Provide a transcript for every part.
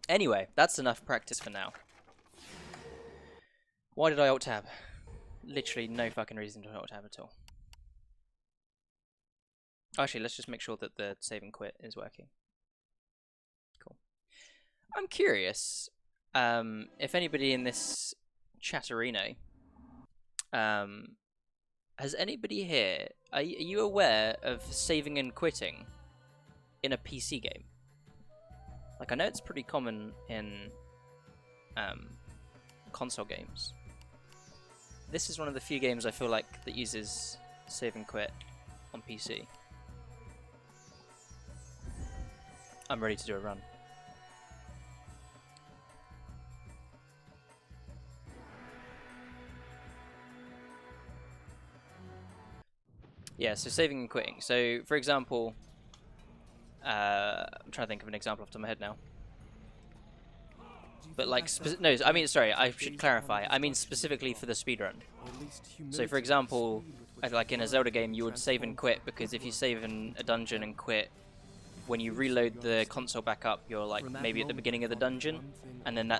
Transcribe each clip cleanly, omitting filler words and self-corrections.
Anyway, that's enough practice for now. Why did I alt-tab? Literally no fucking reason to alt-tab at all. Actually, let's just make sure that the save and quit is working. Cool. I'm curious if anybody in this chatterino, has anybody here, are you aware of saving and quitting in a PC game? Like, I know it's pretty common in console games. This is one of the few games I feel like that uses save and quit on PC. I'm ready to do a run. Yeah, so saving and quitting. So, for example, I'm trying to think of an example off the top of my head now. But like, no, I mean, sorry, I should clarify. I mean specifically for the speedrun. So, for example, like in a Zelda game, you would save and quit because if you save in a dungeon and quit, when you reload the console back up, you're like maybe at the beginning of the dungeon, and then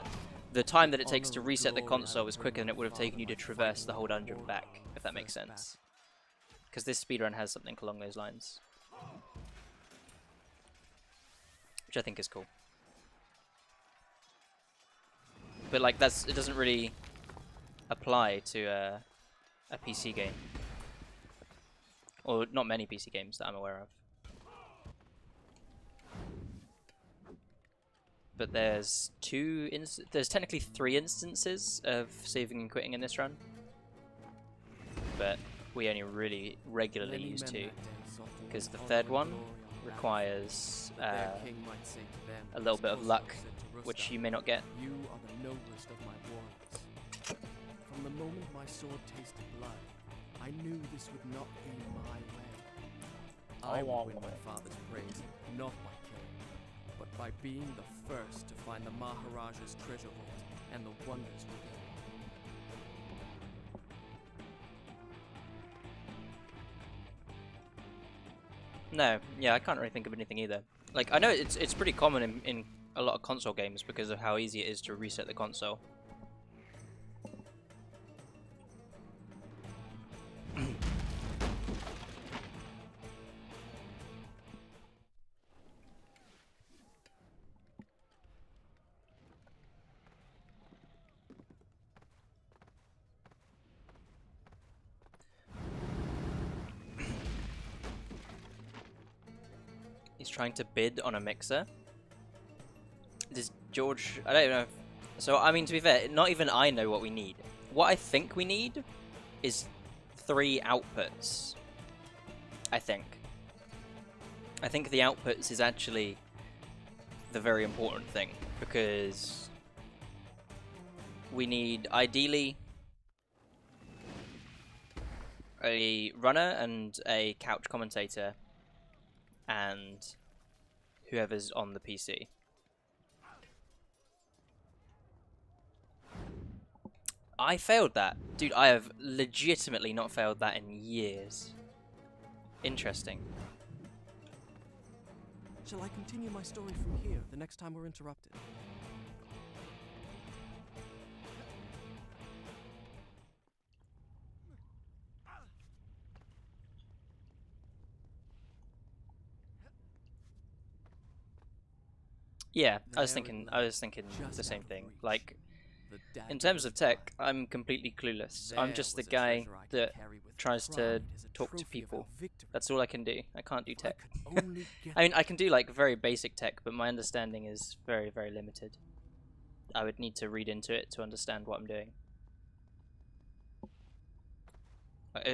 the time that it takes to reset the console is quicker than it would have taken you to traverse the whole dungeon back, if that makes sense. Because this speedrun has something along those lines, which I think is cool. But like it doesn't really apply to a PC game, or not many PC games that I'm aware of. But there's there's technically 3 instances of saving and quitting in this run, but we only really regularly use 2, because the third one requires a little bit of luck, which you may not get. You are the noblest of my warriors. From the moment my sword tasted blood, I knew this would not be my way. I will win my father's praise, not by killing, but by being the first to find the Maharaja's treasure vault and the wonders within. No, yeah, I can't really think of anything either. Like, I know it's pretty common in a lot of console games because of how easy it is to reset the console. He's trying to bid on a mixer. Does George... I don't know. So, I mean, to be fair, not even I know what we need. What I think we need is 3 outputs. I think the outputs is actually the very important thing, because we need, ideally, a runner and a couch commentator and whoever's on the PC. I failed that. Dude, I have legitimately not failed that in years. Interesting. Shall I continue my story from here the next time we're interrupted? Yeah, I was thinking the same thing. Like, in terms of tech, I'm completely clueless. I'm just the guy that tries to talk to people. That's all I can do. I can't do tech. I mean, I can do like very basic tech, but my understanding is very, very limited. I would need to read into it to understand what I'm doing.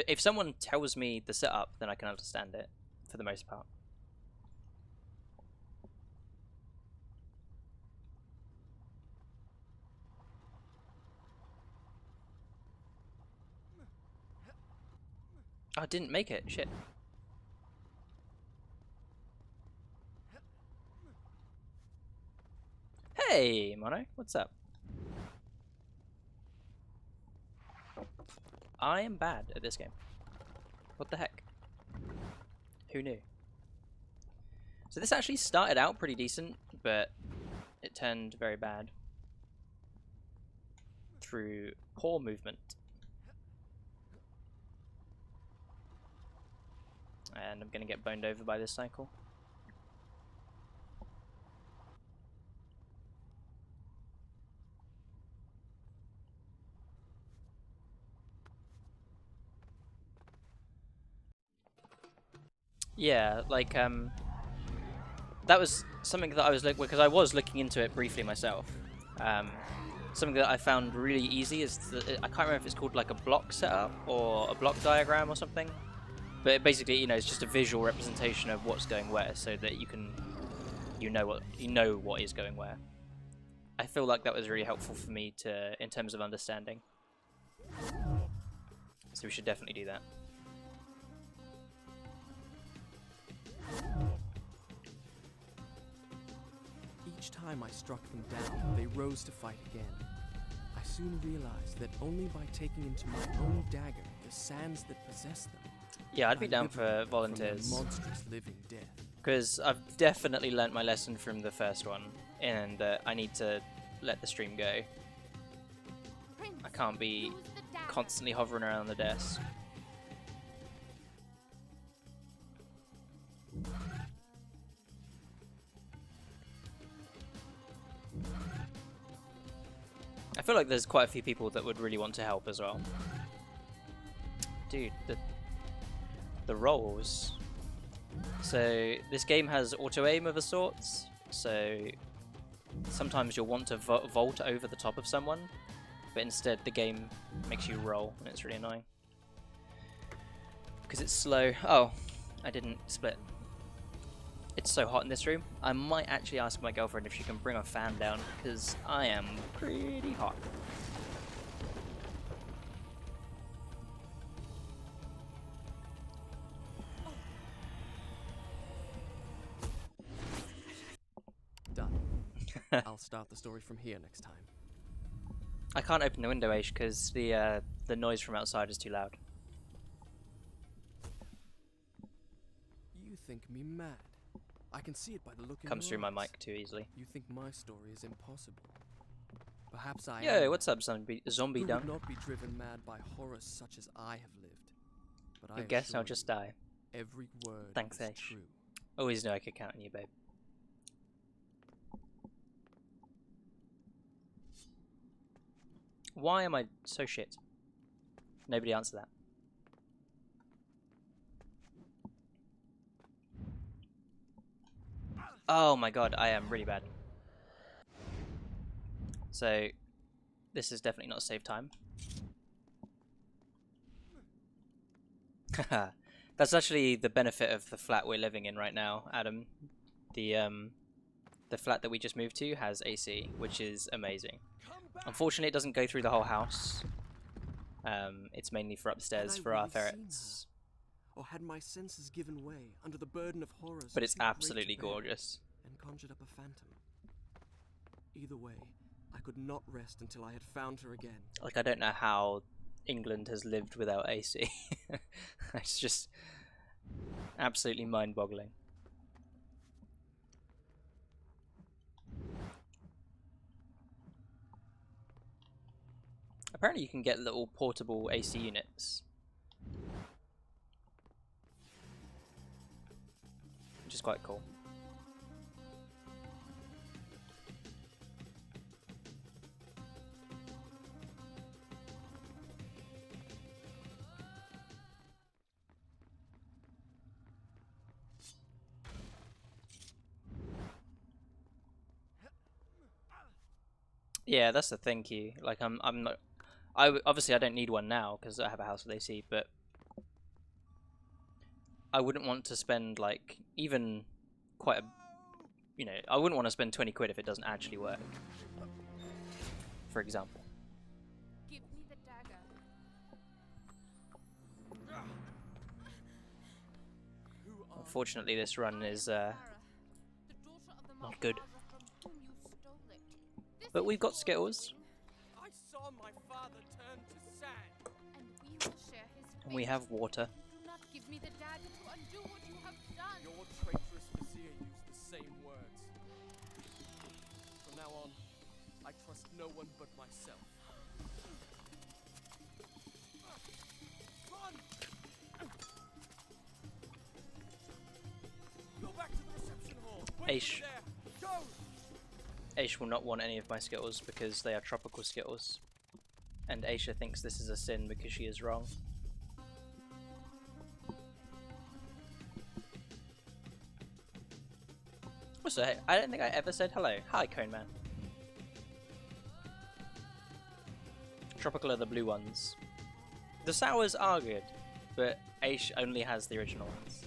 If someone tells me the setup, then I can understand it, for the most part. Oh, I didn't make it. Shit. Hey, Mono. What's up? I am bad at this game. What the heck? Who knew? So this actually started out pretty decent, but it turned very bad through poor movement. And I'm gonna get boned over by this cycle. Yeah, like that was something that I was because I was looking into it briefly myself. Something that I found really easy is I can't remember if it's called like a block setup or a block diagram or something. But it basically, you know, it's just a visual representation of what's going where, so that you know what is going where. I feel like that was really helpful for me in terms of understanding. So we should definitely do that. Each time I struck them down, they rose to fight again. I soon realized that only by taking into my own dagger the sands that possess them. Yeah, I'd be down for volunteers. Monstrous living death. Because I've definitely learnt my lesson from the first one, and I need to let the stream go. I can't be constantly hovering around the desk. I feel like there's quite a few people that would really want to help as well. Dude, the rolls. So this game has auto-aim of a sorts, so sometimes you'll want to vault over the top of someone, but instead the game makes you roll, and it's really annoying. Because it's slow. Oh, I didn't split. It's so hot in this room. I might actually ask my girlfriend if she can bring a fan down, because I am pretty hot. Done. I'll start the story from here next time. I can't open the window, Aish, because the noise from outside is too loud. You think me mad? I can see it by the look in Comes your through my eyes. mic too easily. You think my story is impossible. Perhaps I Yo, am. what's up, zombie Who dunk? would not be driven mad by horrors such as I have lived. But I I guess I'll assure just you, die. every word Thanks, is Aish. true. Always knew I could count on you, babe. Why am I so shit? Nobody answer that. Oh my god, I am really bad. So, this is definitely not a save time. That's actually the benefit of the flat we're living in right now, Adam. The flat that we just moved to has AC, which is amazing. Unfortunately, it doesn't go through the whole house. It's mainly for upstairs Had I for our really seen ferrets. Or had my senses given way under the burden of horrors? But it's too great to absolutely bear, gorgeous. and conjured up a phantom. Either way, I could not rest until I had found her again. Like, I don't know how England has lived without AC. It's just absolutely mind-boggling. Apparently you can get little portable AC units, which is quite cool. Yeah, that's the thing, Q. Like, I'm not. Obviously I don't need one now because I have a house with AC, but I wouldn't want to spend like even quite a, you know, I wouldn't want to spend 20 quid if it doesn't actually work. For example. Give me the dagger. Unfortunately, this run is Sarah, the daughter of the not good. Malfaza from whom you stole it. This But is we've got your Skittles. doing, I saw my father turn to sand. and we will share his And we fate. have water. Do not give me the dagger to undo what you have done. Your traitorous vizier used the same words. From now on, I trust no one but myself. Run! Go back to the reception hall. Wait Aish. there. Go! Aish will not want any of my Skittles because they are tropical Skittles. And Aisha thinks this is a sin because she is wrong. Also, hey, I don't think I ever said hello. Hi, Cone Man. Tropical are the blue ones. The sours are good, but Aish only has the original ones.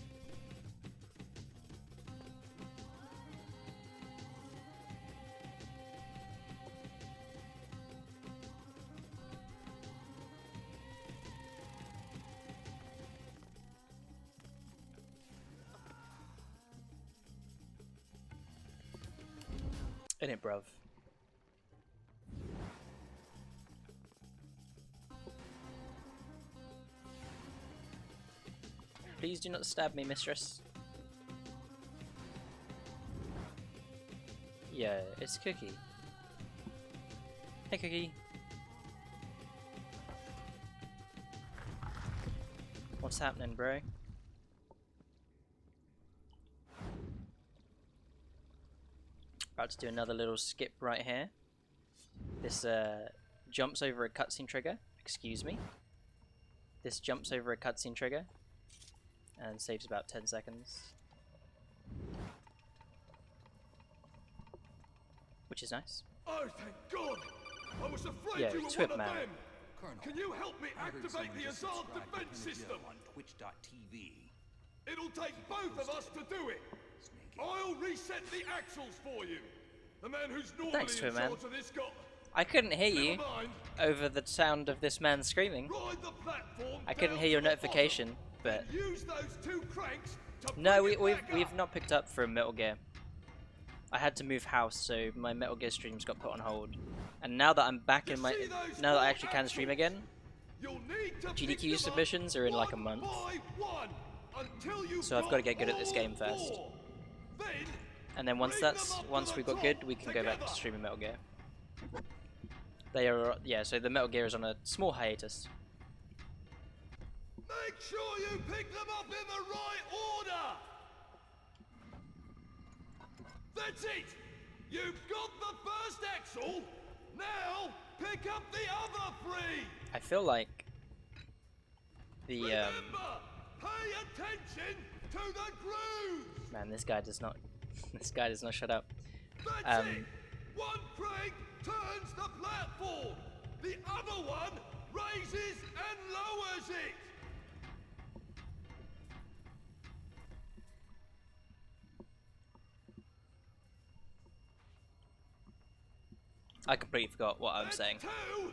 Innit, bruv? Please do not stab me, mistress. Yeah, it's Cookie. Hey, Cookie. What's happening, bro? About to do another little skip right here. This jumps over a cutscene trigger. Excuse me. This jumps over a cutscene trigger and saves about 10 seconds. Which is nice. Oh, thank God! I was afraid Yeah, you were Twip one Man. of them! Colonel, Can you help me I heard activate someone the just Azad subscribed to defense NMG system? on Twitch.tv. It'll take both of us to do it! I'll reset the axles for you! The man who's normally Thanks, in Twip Man. charge of this got... I couldn't hear you Never mind. over the sound of this man screaming. Ride the platform I couldn't down hear your to the notification, bottom, but and use those two cranks to no, bring it back we've up. not picked up from Metal Gear. I had to move house, so my Metal Gear streams got put on hold. And now that I'm back in my, now that I actually can stream again, You'll need to GDQ pick them up submissions are in like a one month. by one until you've So I've got to get good at got this game all first. four. Then And then once bring that's them up to once the we've got top good, we can go back to together. streaming Metal Gear. They are, yeah. So the Metal Gear is on a small hiatus. Make sure you pick them up in the right order. That's it. You've got the first axle. Now pick up the other three. I feel like the Remember, pay attention to the grooves. man, this guy does not, this guy does not shut up. That's it. One crank turns the platform. The other one raises and lowers it. I completely forgot what I'm That's saying. two.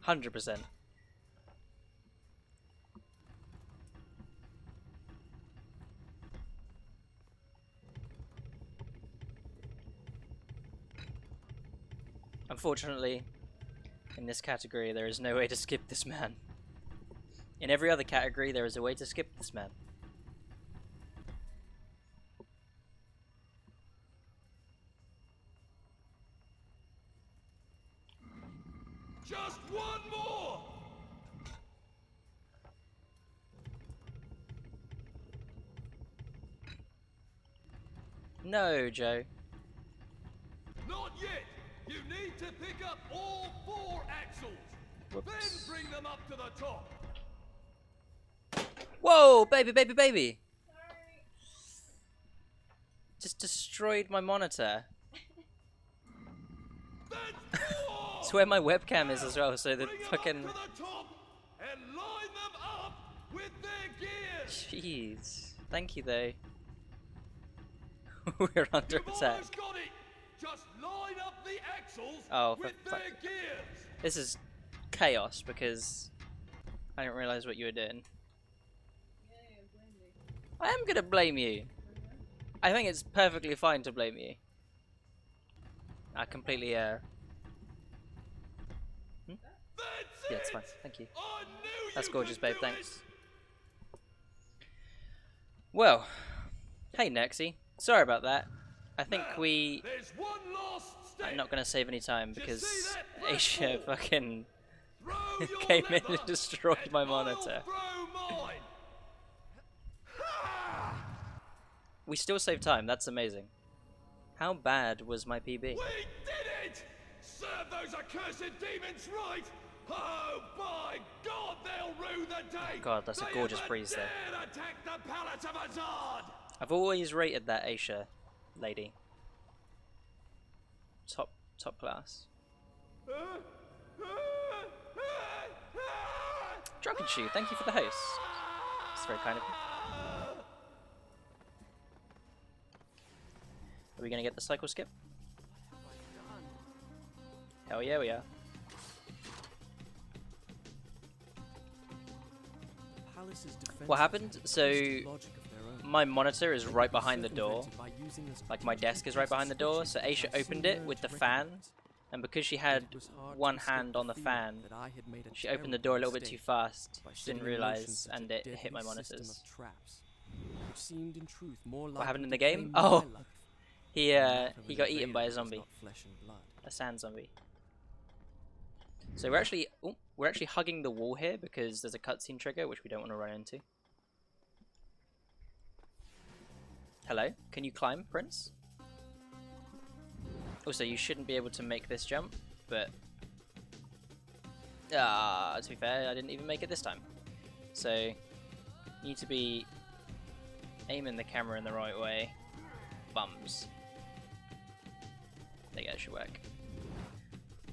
100%. Unfortunately, in this category, there is no way to skip this man. In every other category, there is a way to skip this man. Just one more. No, Joe. Not yet. You need to pick up all four axles. Whoops. Then bring them up to the top. Whoa, baby, baby, baby! Just destroyed my monitor. That's four. It's where my webcam is as well, so the Bring 'em fucking... up to the top and line them up with their gears. Jeez. Thank you, though. We're under You've attack. almost got it. Just line up the axles Oh, for with their fuck. gears. This is chaos because I didn't realize what you were doing. I am gonna blame you. I think it's perfectly fine to blame you. I completely That's yeah, it's it. fine. Thank you. I knew That's you gorgeous, could babe. do Thanks. it. Well, hey Nexy. Sorry about that. I think we... There's one last step. I'm not going to save any time Do you because see that Asia platform? fucking Throw your came in lever, and destroyed and my I'll monitor. throw mine. Ha! We still save time, that's amazing. How bad was my PB? We did it! Serve those accursed demons right! Oh, by God, they'll rue the day! God, that's a they gorgeous ever breeze there. dare attack the palace of Azad! I've always rated that Asia lady. Top class. Drunken Shoe, thank you for the host. It's very kind of you. Are we gonna get the cycle skip? Hell yeah, we are. What happened? So my monitor is right behind the door. Like my desk is right behind the door. So Aisha opened it with the fan, and because she had one hand on the fan, she opened the door a little bit too fast. Didn't realize, and it hit my monitors. What happened in the game? Oh, he got eaten by a zombie, a sand zombie. So we're actually hugging the wall here because there's a cutscene trigger which we don't want to run into. Hello, can you climb, Prince? Also, you shouldn't be able to make this jump, but to be fair, I didn't even make it this time. So you need to be aiming the camera in the right way. Bums. There you go, it should work.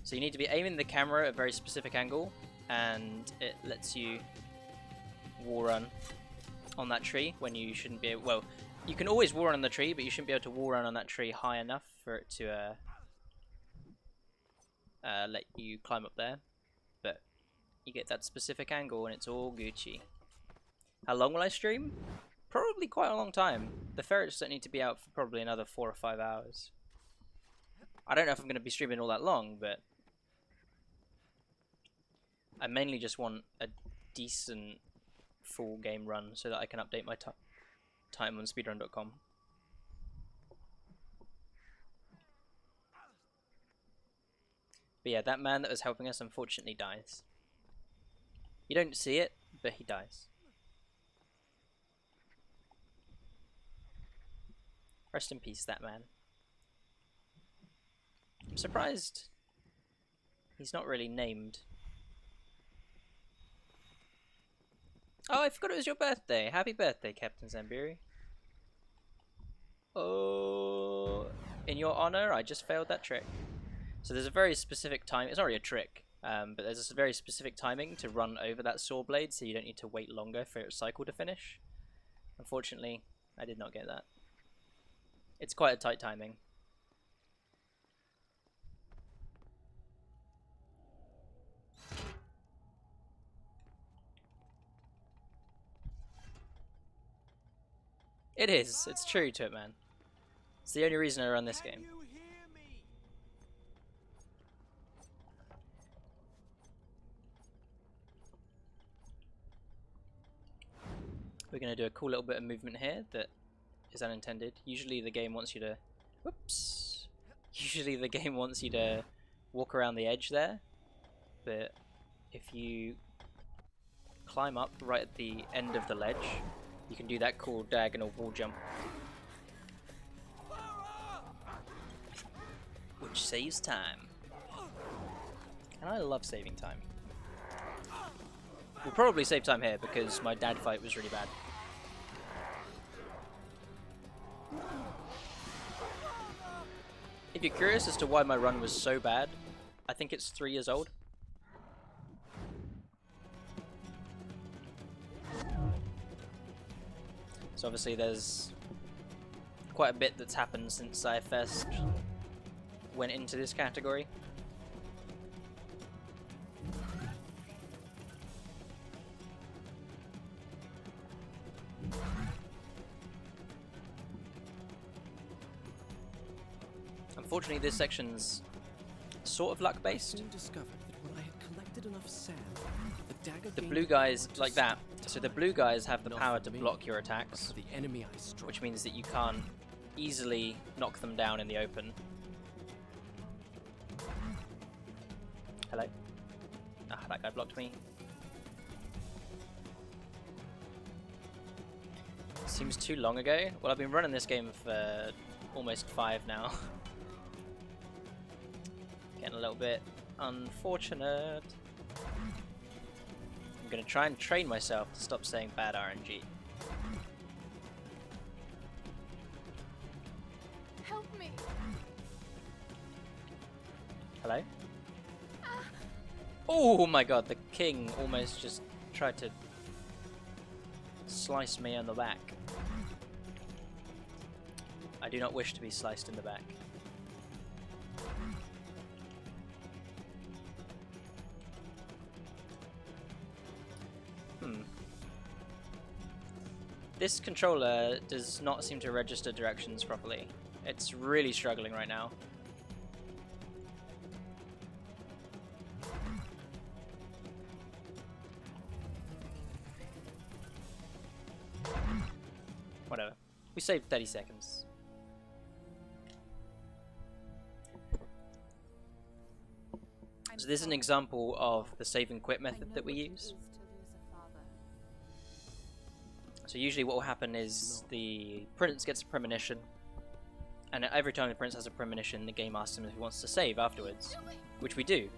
So you need to be aiming the camera at a very specific angle, and it lets you wall run on that tree when you shouldn't be able. Well, you can always wall run on the tree, but you shouldn't be able to wall run on that tree high enough for it to let you climb up there. But you get that specific angle, and it's all Gucci. How long will I stream? Probably quite a long time. The ferrets don't need to be out for probably another 4 or 5 hours. I don't know if I'm going to be streaming all that long, but I mainly just want a decent full game run so that I can update my time on speedrun.com. But yeah, that man that was helping us unfortunately dies. You don't see it, but he dies. Rest in peace, that man. I'm surprised he's not really named. Oh, I forgot it was your birthday. Happy birthday, Captain Zambiri. Oh, in your honor, I just failed that trick. So there's a very specific time. It's not really a trick, but there's a very specific timing to run over that saw blade, so you don't need to wait longer for its cycle to finish. Unfortunately, I did not get that. It's quite a tight timing. It is. It's true, Twitman. It's the only reason I run this game. We're going to do a cool little bit of movement here that is unintended. Usually the game wants you to... Whoops! Usually the game wants you to walk around the edge there. But if you climb up right at the end of the ledge, you can do that cool diagonal wall jump, which saves time. And I love saving time. We'll probably save time here because my dad fight was really bad. If you're curious as to why my run was so bad, I think it's 3 years old. So obviously there's quite a bit that's happened since I first went into this category. Unfortunately, this section's sort of luck based. The blue guys like that. So the blue guys have the power to block your attacks, which means that you can't easily knock them down in the open. Hello? Ah, that guy blocked me. Seems too long ago. Well, I've been running this game for almost 5 now. Getting a little bit unfortunate. I'm gonna try and train myself to stop saying bad RNG. Help me. Hello? Oh my god, the king almost just tried to slice me on the back. I do not wish to be sliced in the back. This controller does not seem to register directions properly. It's really struggling right now. Whatever. We saved 30 seconds. So this is an example of the save and quit method that we use. So usually what will happen is the prince gets a premonition, and every time the prince has a premonition, the game asks him if he wants to save afterwards, which we do.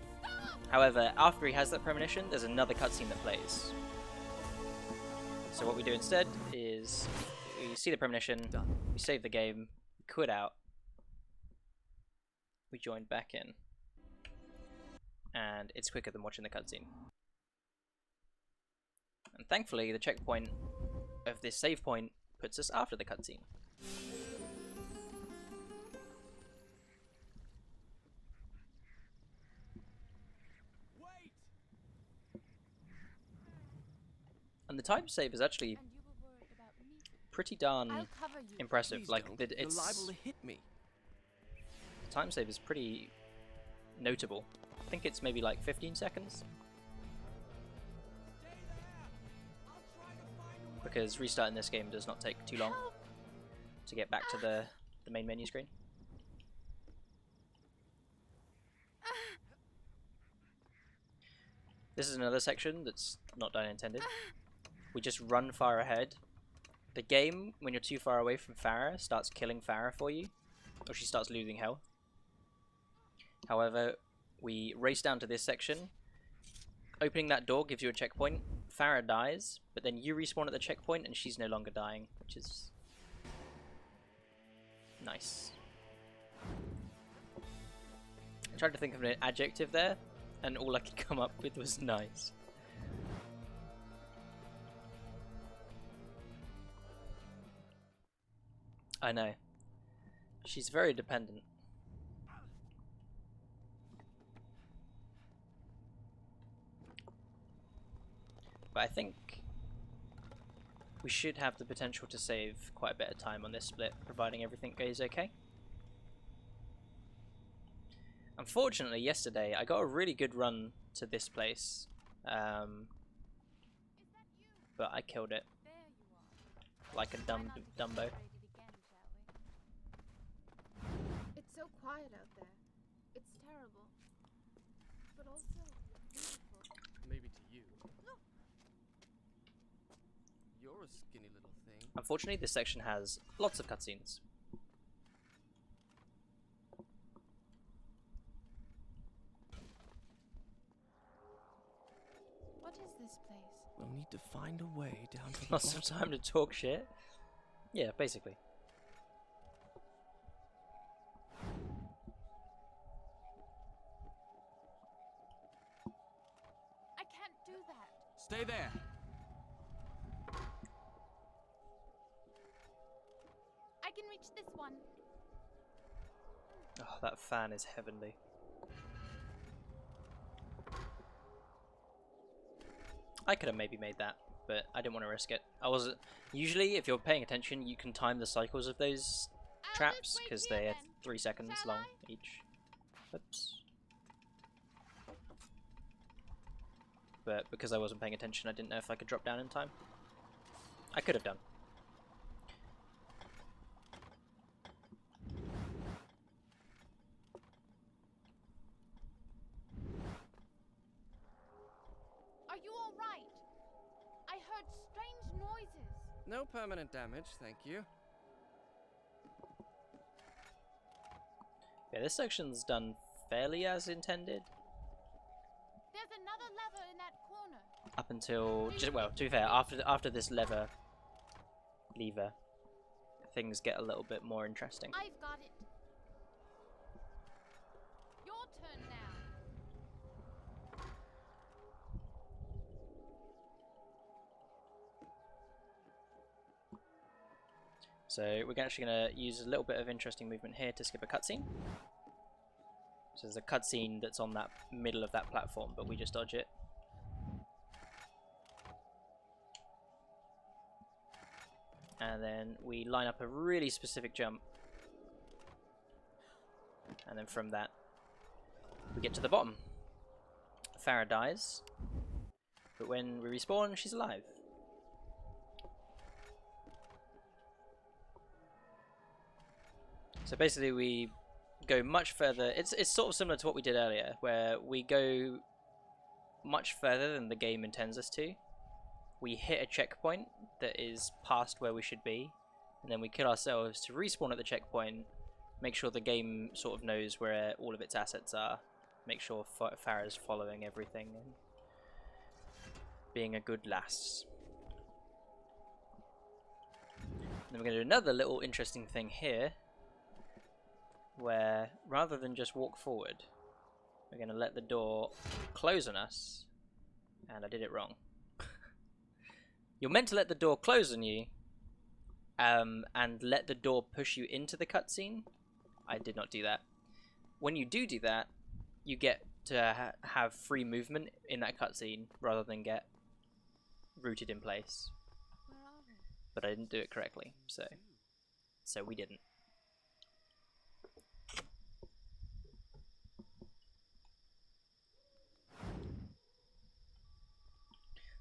However, after he has that premonition, there's another cutscene that plays. So what we do instead is we see the premonition, we save the game, we quit out, we join back in, and it's quicker than watching the cutscene. And thankfully, the checkpoint of this save point puts us after the cutscene. And the time save is actually And you were worried about me. pretty darn I'll cover you. impressive. Please Like don't. it's You're liable to hit me. the time save is pretty notable. I think it's maybe like 15 seconds. Because restarting this game does not take too long to get back to the main menu screen. This is another section that's not done intended. We just run far ahead. The game, when you're too far away from Farah, starts killing Farah for you, or she starts losing health. However, we race down to this section. Opening that door gives you a checkpoint. Farah dies, but then you respawn at the checkpoint and she's no longer dying, which is nice. I tried to think of an adjective there, and all I could come up with was nice. I know. She's very dependent. But I think we should have the potential to save quite a bit of time on this split, providing everything goes okay. Unfortunately, yesterday I got a really good run to this place, but I killed it There you are. like a Dumbo. Again, it's so quiet out there. It's terrible. But also beautiful. Maybe to you. You're a skinny little thing. Unfortunately, this section has lots of cutscenes. What is this place? We'll need to find a way down to the Lots of time to talk shit. Yeah, basically. I can't do that. Stay there. I can reach this one. Oh, that fan is heavenly. I could have maybe made that, but I didn't want to risk it. I wasn't. Usually, if you're paying attention, you can time the cycles of those I'll traps just wait because here they're then. 3 seconds Shall long I? each. Oops. But because I wasn't paying attention, I didn't know if I could drop down in time. I could have done. heard strange noises. No permanent damage, thank you. Yeah, this section's done fairly as intended. There's another lever in that corner. Up until, just, well, to be fair, after this lever, things get a little bit more interesting. I've got it. Your turn now. So we're actually going to use a little bit of interesting movement here to skip a cutscene. So there's a cutscene that's on that middle of that platform, but we just dodge it. And then we line up a really specific jump. And then from that, we get to the bottom. Farah dies, but when we respawn, she's alive. So basically we go much further. It's sort of similar to what we did earlier, where we go much further than the game intends us to. We hit a checkpoint that is past where we should be, and then we kill ourselves to respawn at the checkpoint, make sure the game sort of knows where all of its assets are, make sure Farah's following everything and being a good lass. And then we're going to do another little interesting thing here, where rather than just walk forward, we're going to let the door close on us. And I did it wrong. You're meant to let the door close on you and let the door push you into the cutscene. I did not do that. When you do that, you get to have free movement in that cutscene rather than get rooted in place. Where are we? But I didn't do it correctly, so we didn't.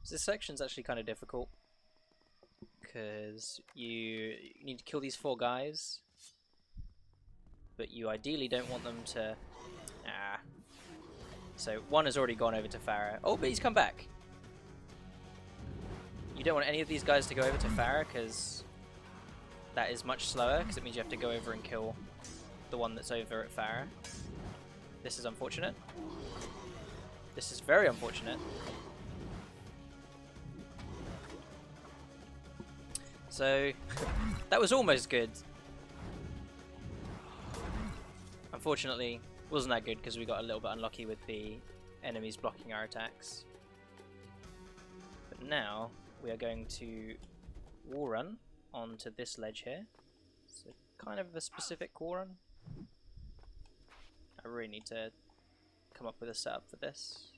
So this section's actually kind of difficult because you need to kill these 4 guys, but you ideally don't want them to. So one has already gone over to Farah. Oh, but he's come back. You don't want any of these guys to go over to Farah because that is much slower, because it means you have to go over and kill the one that's over at Farah. This is unfortunate. This is very unfortunate. So, that was almost good. Unfortunately, wasn't that good because we got a little bit unlucky with the enemies blocking our attacks. But now, we are going to wall run onto this ledge here. It's kind of a specific wall run. I really need to come up with a setup for this.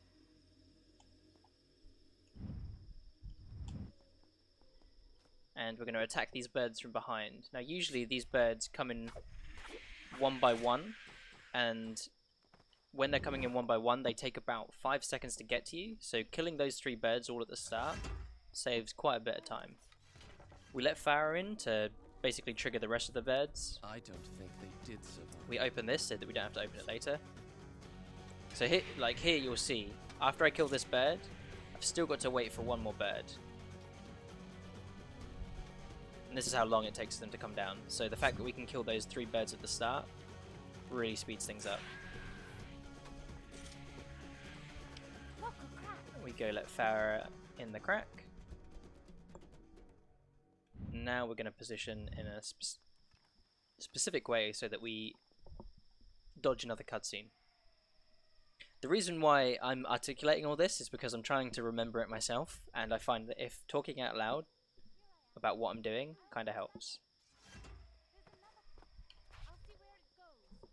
And we're going to attack these birds from behind. Now usually these birds come in one by one, and when they're coming in one by one they take about 5 seconds to get to you, so killing those 3 birds all at the start saves quite a bit of time. We let Farah in to basically trigger the rest of the birds. I don't think they did survive. We open this so that we don't have to open it later. So here, here you'll see, after I kill this bird, I've still got to wait for one more bird. And this is how long it takes them to come down. So the fact that we can kill those 3 birds at the start really speeds things up. Look, a crack. We go let Farah in the crack. Now we're going to position in a specific way so that we dodge another cutscene. The reason why I'm articulating all this is because I'm trying to remember it myself, and I find that if talking out loud about what I'm doing kind of helps. I'll see where it goes.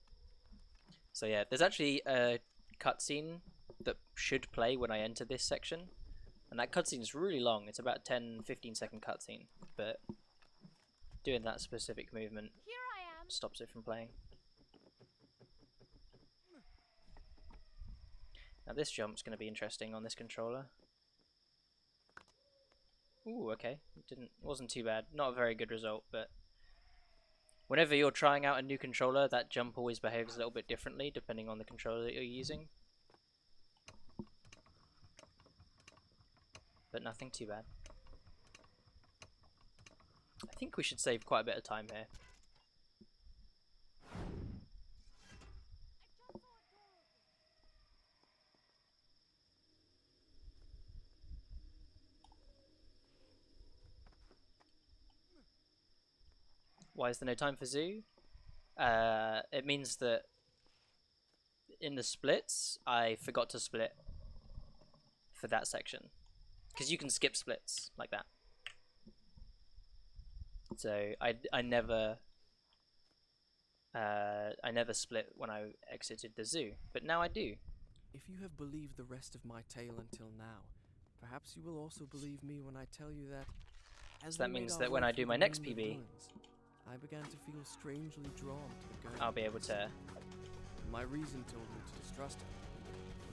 So yeah, there's actually a cutscene that should play when I enter this section, and that cutscene is really long. It's about 10-15 second cutscene, but doing that specific movement Here I am. stops it from playing. Now this jump's going to be interesting on this controller. Ooh, okay. Wasn't too bad. Not a very good result, but whenever you're trying out a new controller, that jump always behaves a little bit differently depending on the controller that you're using. But nothing too bad. I think we should save quite a bit of time here. Why is there no time for zoo? It means that in the splits, I forgot to split for that section. Because you can skip splits like that. So I never split when I exited the zoo, but now I do. If you have believed the rest of my tale until now, perhaps you will also believe me when I tell you that as So that we made means our that when way I do through my the next moonlit PB, ruins, I began to feel strangely drawn to the girl. I'll be able to. My reason told me to distrust her.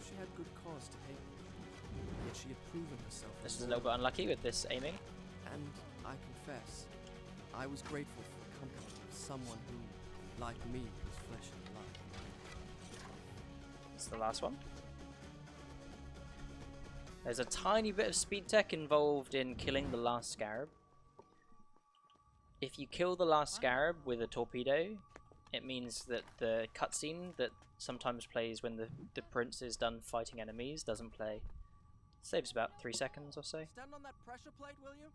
She had good cause to hate me, yet she had proven herself. This is a little bit unlucky with this aiming. And I confess, I was grateful for the company of someone who, like me, was flesh and blood. It's the last one. There's a tiny bit of speed tech involved in killing the last scarab. If you kill the last scarab with a torpedo, it means that the cutscene that sometimes plays when the prince is done fighting enemies doesn't play. Saves about 3 seconds or so. Stand on that pressure plate, will you?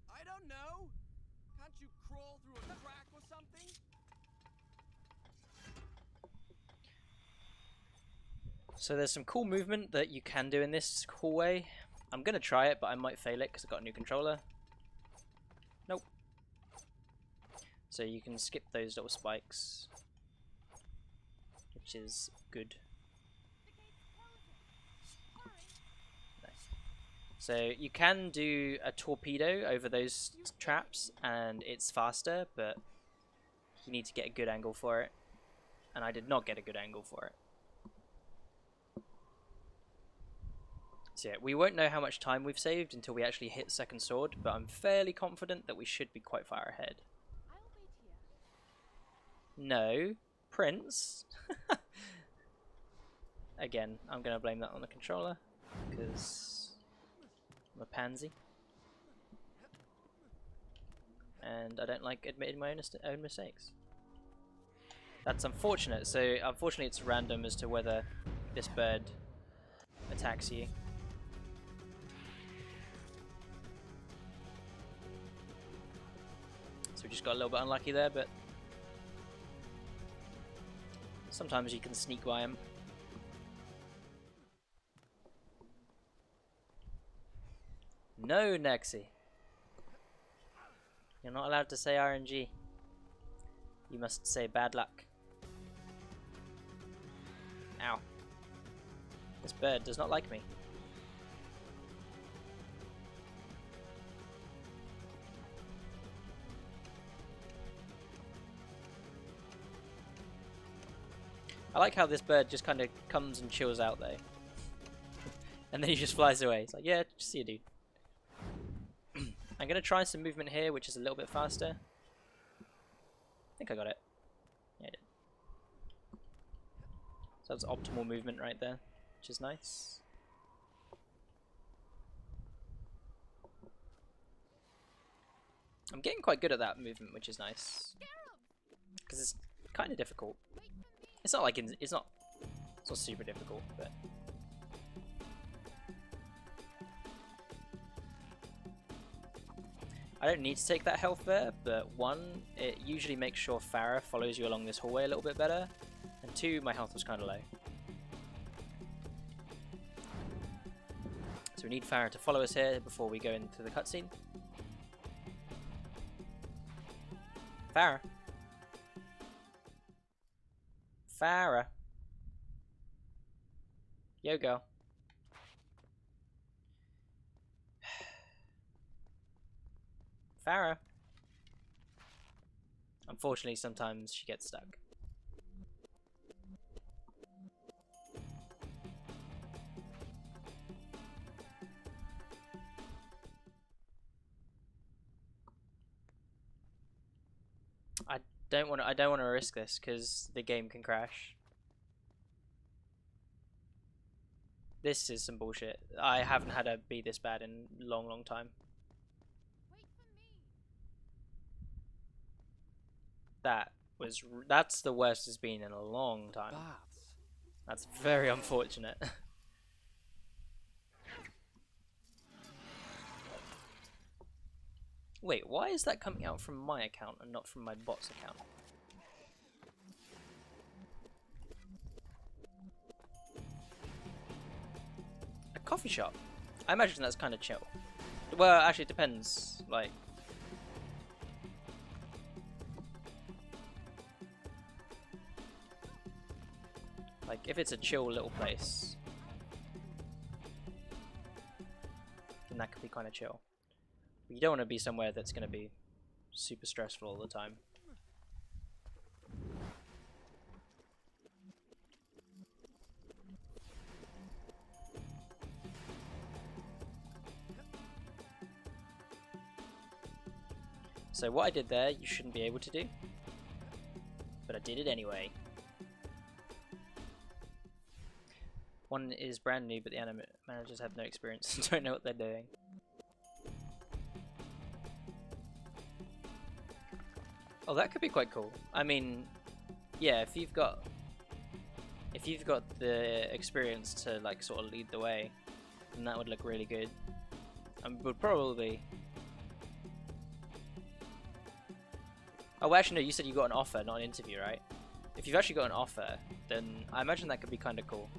I don't know. Can't you crawl through a crack or something? So there's some cool movement that you can do in this hallway. I'm going to try it, but I might fail it because I've got a new controller. Nope. So you can skip those little spikes, which is good. No. So you can do a torpedo over those traps and it's faster, but you need to get a good angle for it. And I did not get a good angle for it. So yeah, we won't know how much time we've saved until we actually hit second sword, but I'm fairly confident that we should be quite far ahead. I'll wait here. No, Prince. Again, I'm going to blame that on the controller, because I'm a pansy. And I don't like admitting my own mistakes. That's unfortunate, so unfortunately it's random as to whether this bird attacks you. So we just got a little bit unlucky there, but sometimes you can sneak by him. No, Nexi. You're not allowed to say RNG. You must say bad luck. Ow. This bird does not like me. I like how this bird just kind of comes and chills out though. And then he just flies away. It's like, yeah, just see you, dude. I'm going to try some movement here, which is a little bit faster. I think I got it. Yeah, I did. So that's optimal movement right there, which is nice. I'm getting quite good at that movement, which is nice. Because it's kind of difficult. It's not like it's not super difficult, but I don't need to take that health there, but one, it usually makes sure Farah follows you along this hallway a little bit better, and two, my health was kind of low. So we need Farah to follow us here before we go into the cutscene. Farah. Farah. Yo, girl. Farah. Unfortunately, sometimes she gets stuck. I don't want to risk this because the game can crash. This is some bullshit. I haven't had a be this bad in a long, long time. Wait for me. That's the worst it's been in a long time. Baths. That's very unfortunate. Wait, why is that coming out from my account and not from my bot's account? A coffee shop? I imagine that's kind of chill. Well, actually it depends, like... Like, if it's a chill little place, then that could be kind of chill. But you don't want to be somewhere that's going to be super stressful all the time. So what I did there, you shouldn't be able to do. But I did it anyway. One is brand new, but the anime managers have no experience and don't know what they're doing. Oh, that could be quite cool. I mean, yeah, if you've got the experience to like sort of lead the way, then that would look really good. And would probably. Oh, well, actually, no. You said you got an offer, not an interview, right? If you've actually got an offer, then I imagine that could be kind of cool.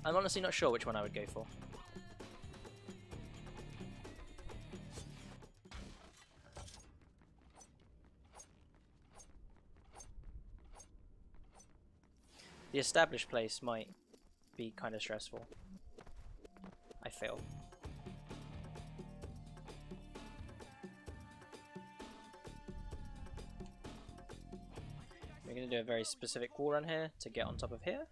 I'm honestly not sure which one I would go for. The established place might be kind of stressful. I feel. We're going to do a very specific wall run here to get on top of here.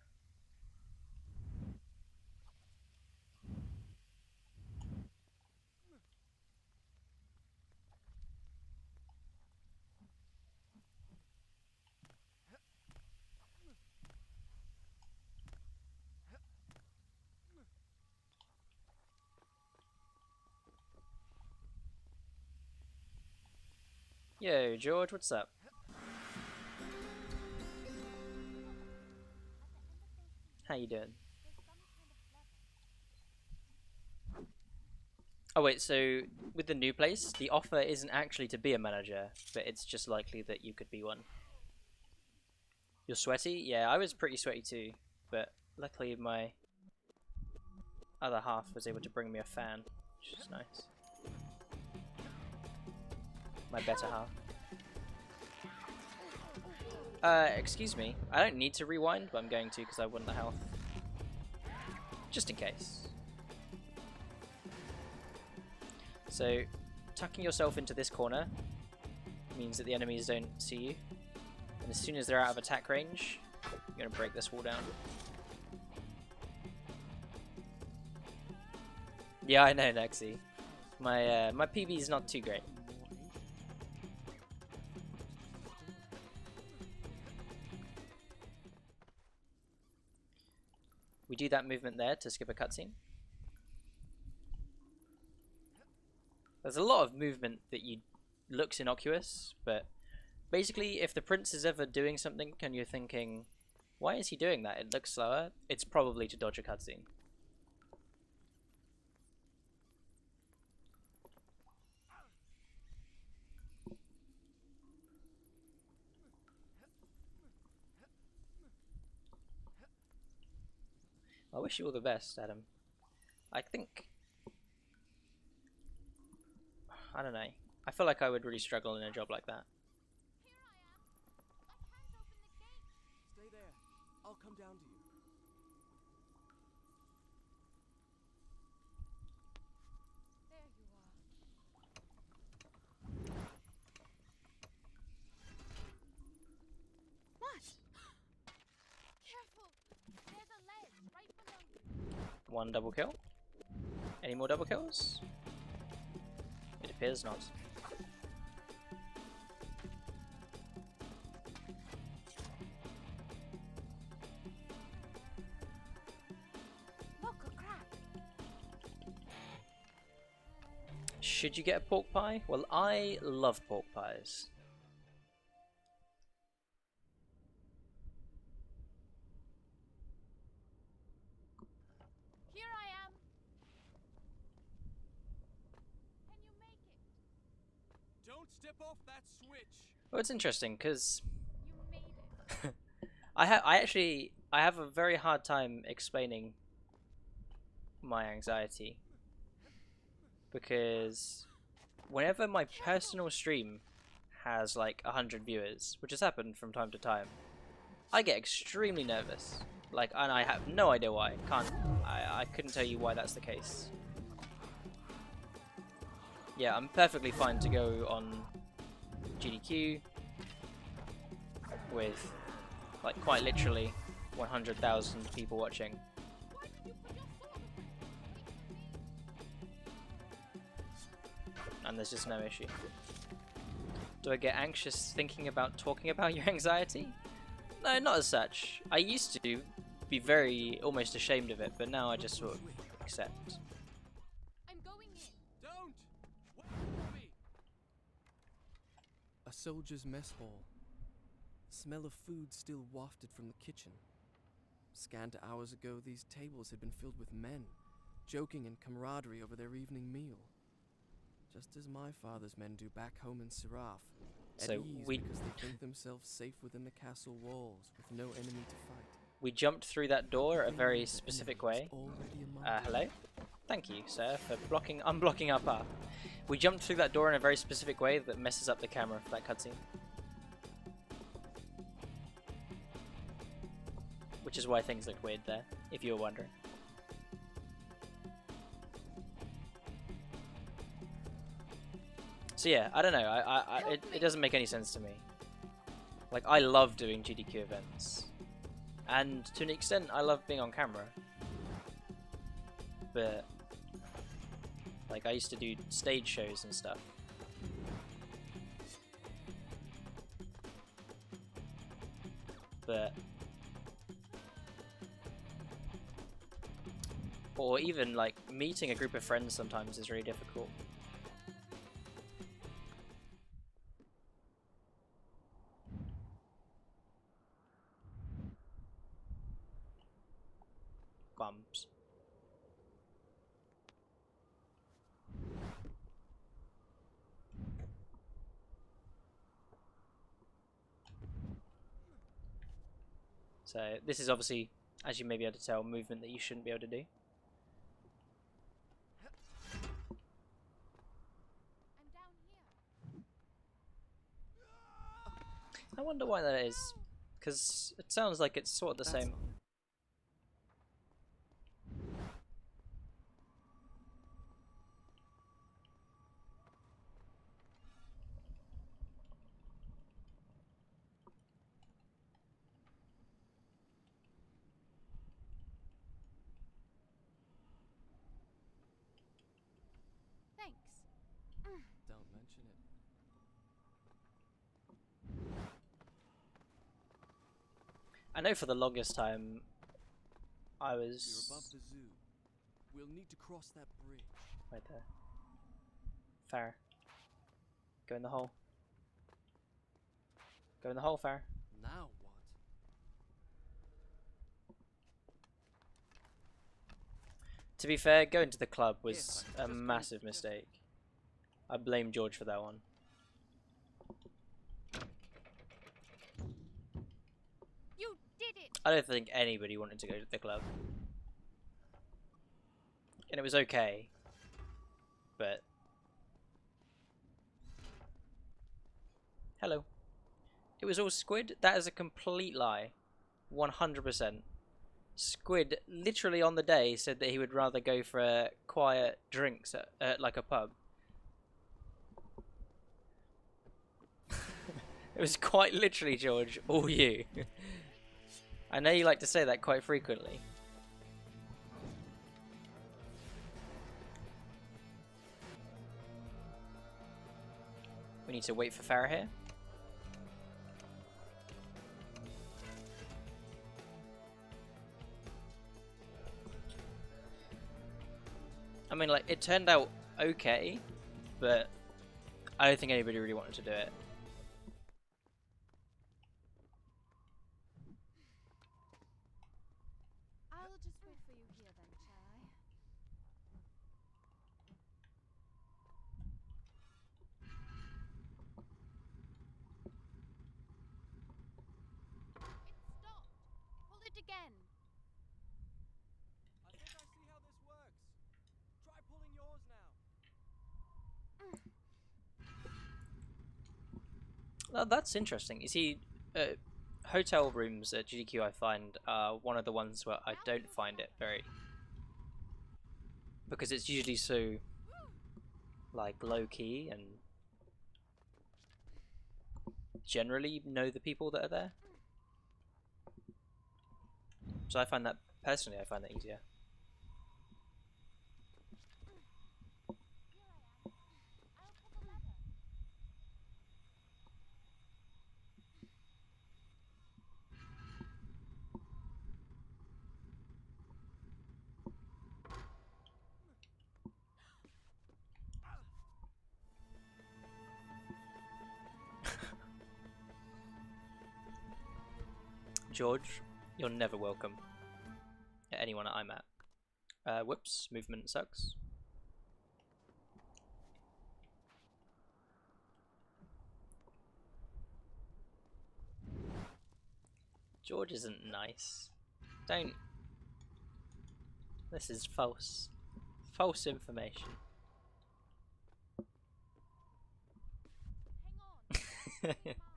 Yo, George, what's up? How you doing? Oh wait, so with the new place, the offer isn't actually to be a manager, but it's just likely that you could be one. You're sweaty? Yeah, I was pretty sweaty too, but luckily my other half was able to bring me a fan, which is nice. My better half. Excuse me. I don't need to rewind, but I'm going to because I want the health. Just in case. So, tucking yourself into this corner means that the enemies don't see you. And as soon as they're out of attack range, you're going to break this wall down. Yeah, I know, Nexi. My PB is not too great. We do that movement there to skip a cutscene. There's a lot of movement that looks innocuous, but basically if the prince is ever doing something and you're thinking, why is he doing that? It looks slower. It's probably to dodge a cutscene. I wish you all the best, Adam. I think... I don't know. I feel like I would really struggle in a job like that. Stay there. I'll come down to you. There you are. What? Careful! There's a ledge right below you. One double kill. Any more double kills? It appears not. Should you get a pork pie? Well, I love pork pies. Here I am. Can you make it? Don't step off that switch. Well, it's interesting because You made it. I have a very hard time explaining my anxiety, because whenever my personal stream has like 100 viewers, which has happened from time to time, I get extremely nervous. Like, and I have no idea why. I couldn't tell you why that's the case. Yeah, I'm perfectly fine to go on GDQ with like quite literally 100,000 people watching. Why did you put your sword away? And there's just no issue. Do I get anxious thinking about talking about your anxiety? No, not as such. I used to be very almost ashamed of it, but now I just sort of accept. I'm going in. Don't! Wait for me! A soldier's mess hall. Smell of food still wafted from the kitchen. Scant hours ago, these tables had been filled with men, joking in camaraderie over their evening meal. Just as my father's men do back home in Siraf, at So ease because they think themselves safe within the castle walls with no enemy to fight. We jumped through that door a very specific way. Already among them. Hello? Thank you, sir, for unblocking our path. We jumped through that door in a very specific way that messes up the camera for that cutscene. Which is why things look weird there, if you were wondering. So yeah, I don't know, it doesn't make any sense to me. Like, I love doing GDQ events. And to an extent, I love being on camera. But, like, I used to do stage shows and stuff. But, or even, like, meeting a group of friends sometimes is really difficult. Bumps. So this is obviously, as you may be able to tell, movement that you shouldn't be able to do. I'm down here. I wonder why that is, because it sounds like it's sort of the That's same. not- Thanks. Don't mention it. I know for the longest time I We're was above the zoo. We'll need to cross that bridge. right there. Fair. Go in the hole. Go in the hole, Fair. Now what? To be fair, going to the club was a massive mistake. I blame George for that one. You did it. I don't think anybody wanted to go to the club. And it was okay. But... Hello. It was all Squid? That is a complete lie. 100%. Squid, literally on the day, said that he would rather go for quiet drinks at like a pub. It was quite literally, George, all you. I know you like to say that quite frequently. We need to wait for Farah here. I mean, like, it turned out okay, but I don't think anybody really wanted to do it. I'll just wait for you here then, shall I? It stopped. Pull it again. I think I see how this works. Try pulling yours now. Oh, that's interesting. You see, hotel rooms at GDQ I find are one of the ones where I don't find it very, because it's usually so like low key and generally know the people that are there. So I find that personally, I find that easier. George, you're never welcome at anyone I'm at. Whoops, movement sucks. George isn't nice. Don't. This is false. False information.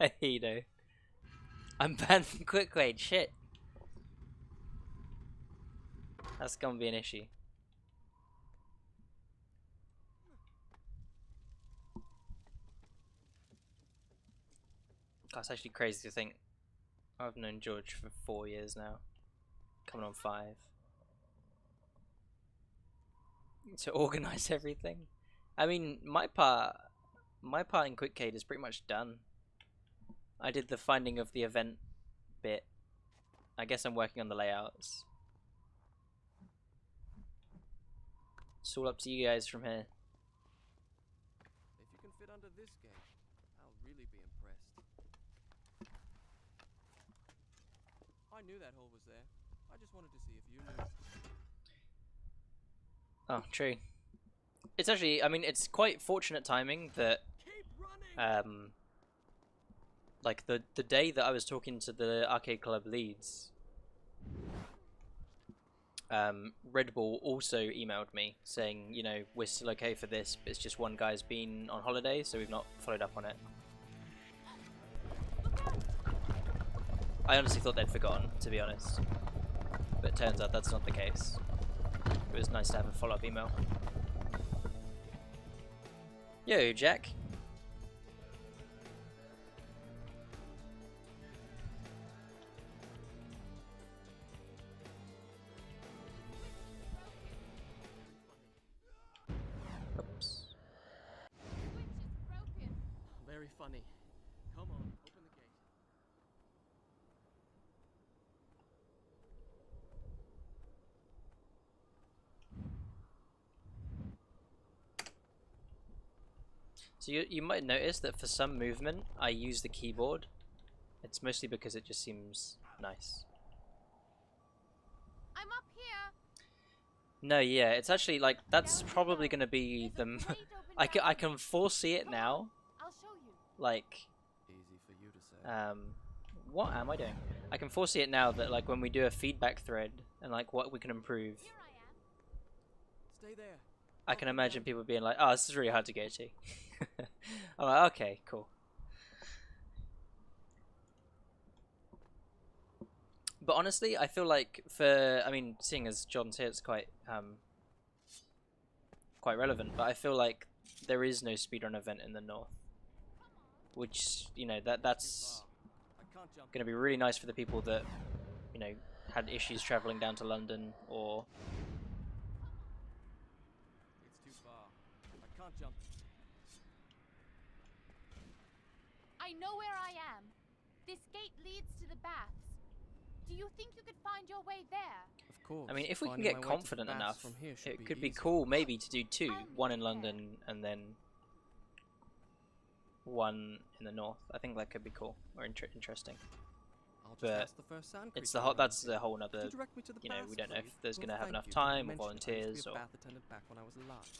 Hey, you know. I'm banned from Quick Grade, shit. That's gonna be an issue. That's actually crazy to think. I've known George for 4 years now. Coming on 5. To organise everything. I mean, my part in QuickCade is pretty much done. I did the finding of the event bit. I guess I'm working on the layouts. It's all up to you guys from here. If you can fit under this gate, I'll really be impressed. I knew that hole was there. I just wanted to see if you knew. Oh, true. It's actually, I mean, it's quite fortunate timing that, like the day that I was talking to the arcade club leads, Red Bull also emailed me saying, you know, we're still okay for this, but it's just one guy's been on holiday, so we've not followed up on it. I honestly thought they'd forgotten, to be honest, but it turns out that's not the case. It was nice to have a follow-up email. Yo, Jack. Oops. Switch is broken. Very funny. Come on, open the gate. So you might notice that for some movement I use the keyboard. It's mostly because it just seems nice. I'm up here. No, yeah, it's actually like that's probably gonna be the. I can foresee it now. I'll show you. Like, Easy for you to say. what am I doing? I can foresee it now that like when we do a feedback thread and like what we can improve. Here I am. Stay there. I can imagine people being like, "Oh, this is really hard to get to." I'm like, okay, cool. But honestly, I feel like I mean, seeing as John's here, it's quite relevant. But I feel like there is no speedrun event in the north, which, you know, that's I can't jump. going to be really nice for the people that, you know, had issues traveling down to London or. It's too far. I can't jump. I know where I am. This gate leads to the baths. Do you think you could find your way there? Of course. I mean, if we can finding get my way to the confident baths enough, from here should it could be easy. cool maybe to do 2, I'll one in meet you there. London and then one in the north. I think that could be cool or interesting. I'll just But ask the first sand it's creature the whole, around that's here the whole to nother, direct me to the you know, we baths, don't know if please. there's going to Well, have thank enough you. time You or mentioned I used to volunteers be a or... bath attendant back when I was alive.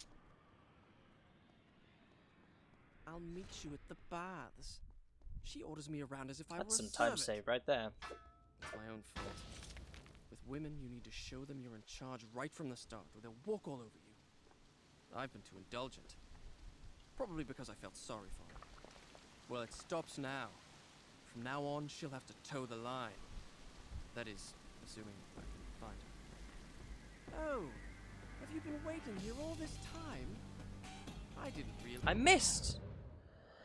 I'll meet you at the baths. She orders me around as if I That's were a some time servant. saved right there. It's my own fault. With women, you need to show them you're in charge right from the start, or they'll walk all over you. I've been too indulgent. Probably because I felt sorry for her. Well, it stops now. From now on, she'll have to toe the line. That is, assuming I can find her. Oh, have you been waiting here all this time? I didn't realize. I missed!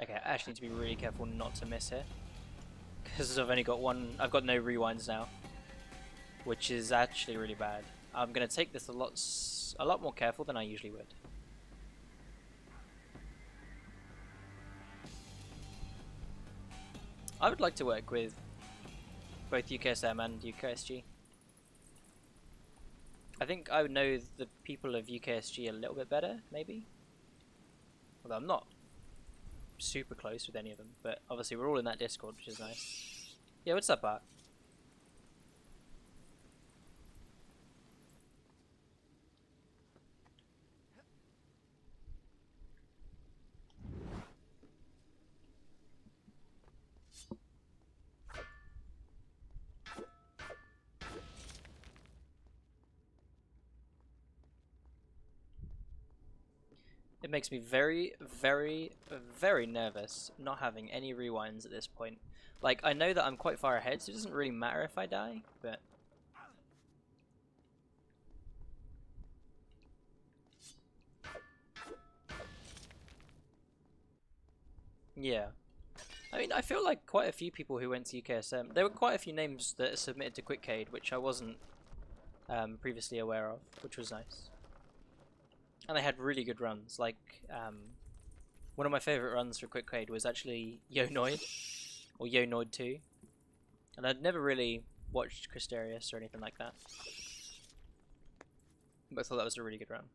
Okay, I actually need to be really careful not to miss here. Because I've only got one, I've got no rewinds now. Which is actually really bad. I'm going to take this a lot more careful than I usually would. I would like to work with both UKSM and UKSG. I think I would know the people of UKSG a little bit better, maybe? Although I'm not super close with any of them, but obviously we're all in that Discord, which is nice. Yeah, what's up, Bart? It makes me very, very, very nervous not having any rewinds at this point. Like, I know that I'm quite far ahead, so it doesn't really matter if I die, but... yeah. I mean, I feel like quite a few people who went to UKSM, there were quite a few names that submitted to QuickCade, which I wasn't previously aware of, which was nice. And they had really good runs. Like, one of my favourite runs for QuickCade was actually Yonoid, or Yonoid 2. And I'd never really watched Christerius or anything like that. But I thought that was a really good run.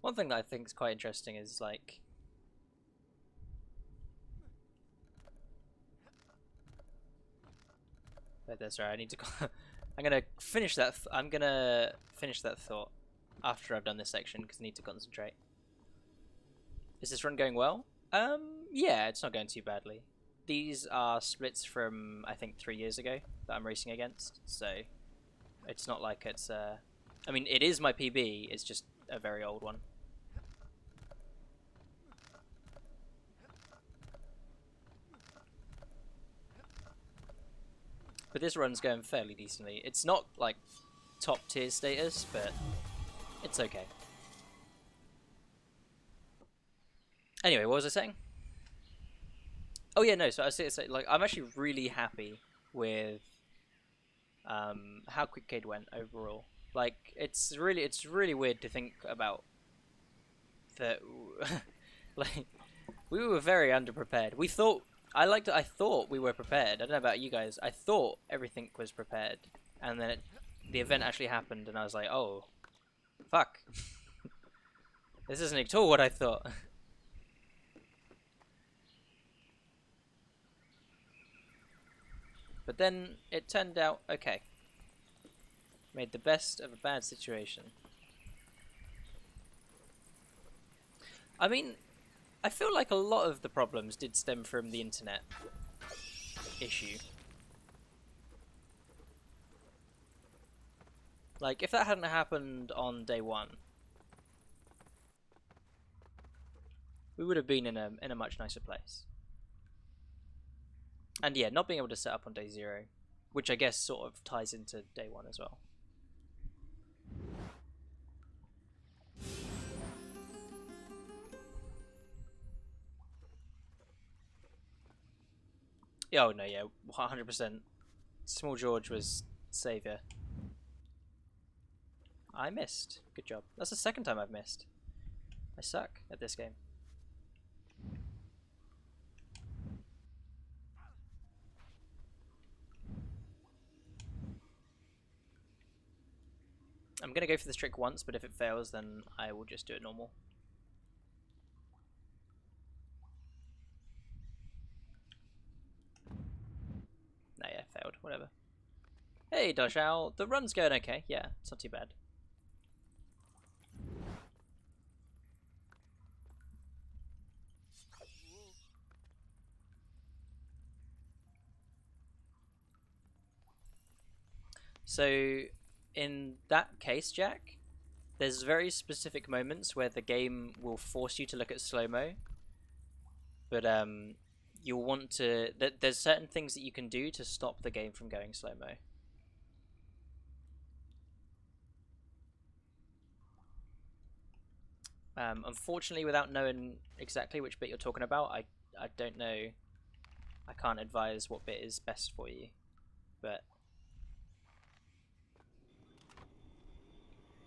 One thing that I think is quite interesting is like wait, that's right. I need to. I'm gonna finish that. I'm gonna finish that thought after I've done this section because I need to concentrate. Is this run going well? Yeah, it's not going too badly. These are splits from I think 3 years ago that I'm racing against, so it's not like it's. I mean, it is my PB. It's just a very old one. But this run's going fairly decently. It's not like top tier status, but it's okay. Anyway, what was I saying? Oh yeah, no. So I say like I'm actually really happy with how QuickCade went overall. Like it's really weird to think about that. Like we were very underprepared. We thought. I thought we were prepared. I don't know about you guys. I thought everything was prepared, and then the event actually happened, and I was like, "Oh, fuck! This isn't at all what I thought." But then it turned out okay. Made the best of a bad situation. I mean, I feel like a lot of the problems did stem from the internet issue. Like, if that hadn't happened on day one, we would have been in a much nicer place. And yeah, not being able to set up on day 0, which I guess sort of ties into day 1 as well. Oh no, yeah, 100%. Small George was saviour. I missed. Good job. That's the second time I've missed. I suck at this game. I'm going to go for this trick once, but if it fails, then I will just do it normal. No, yeah, failed. Whatever. Hey, Dodge Owl. The run's going okay. Yeah, it's not too bad. So, in that case, Jack, there's very specific moments where the game will force you to look at slow-mo, but you'll want to... There's certain things that you can do to stop the game from going slow-mo. Unfortunately, without knowing exactly which bit you're talking about, I don't know. I can't advise what bit is best for you, but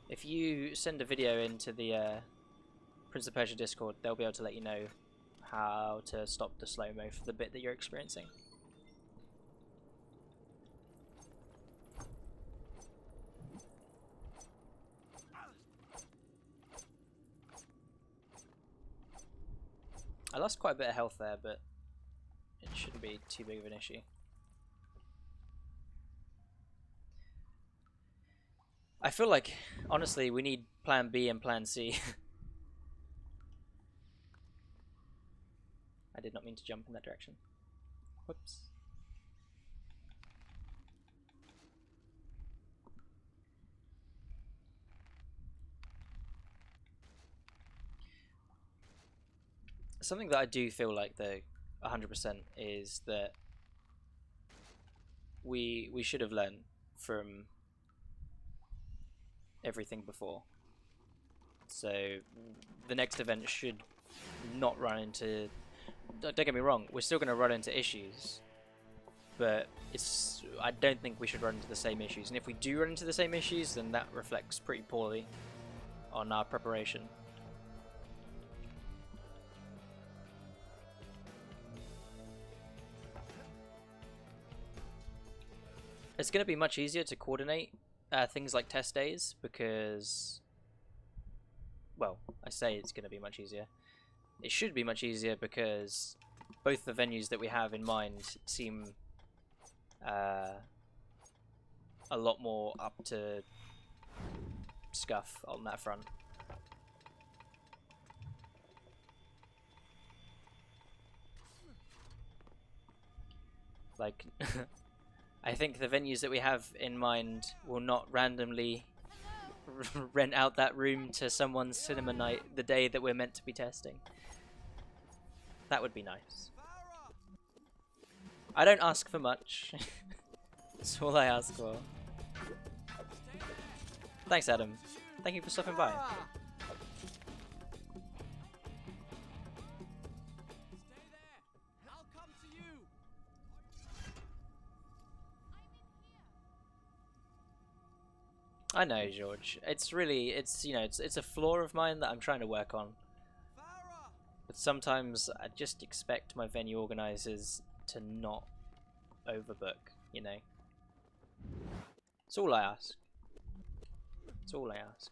if you send a video into the Prince of Persia Discord, they'll be able to let you know how to stop the slow-mo for the bit that you're experiencing. I lost quite a bit of health there, but it shouldn't be too big of an issue. I feel like, honestly, we need plan B and plan C. I did not mean to jump in that direction. Whoops. Something that I do feel like, though, 100% is that we should have learned from everything before. So the next event should not run into... Don't get me wrong, we're still going to run into issues, but I don't think we should run into the same issues. And if we do run into the same issues, then that reflects pretty poorly on our preparation. It's going to be much easier to coordinate things like test days because, well, I say it's going to be much easier. It should be much easier because both the venues that we have in mind seem a lot more up to scuff on that front. Like, I think the venues that we have in mind will not randomly rent out that room to someone's cinema night the day that we're meant to be testing. That would be nice. I don't ask for much. That's all I ask for. Thanks, Adam. Thank you for stopping by. I know, George. It's really, you know, it's a flaw of mine that I'm trying to work on. But sometimes I just expect my venue organizers to not overbook, you know. It's all I ask. It's all I ask.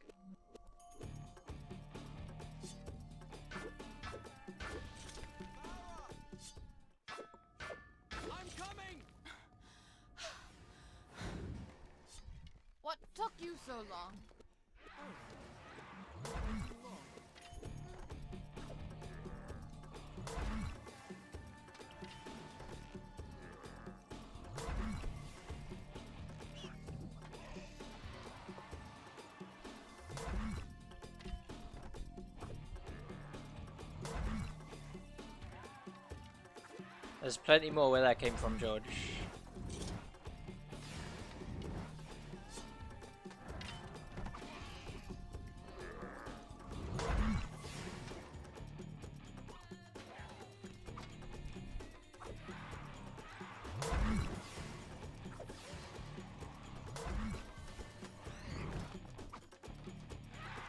I'm coming. What took you so long? There's plenty more where that came from, George.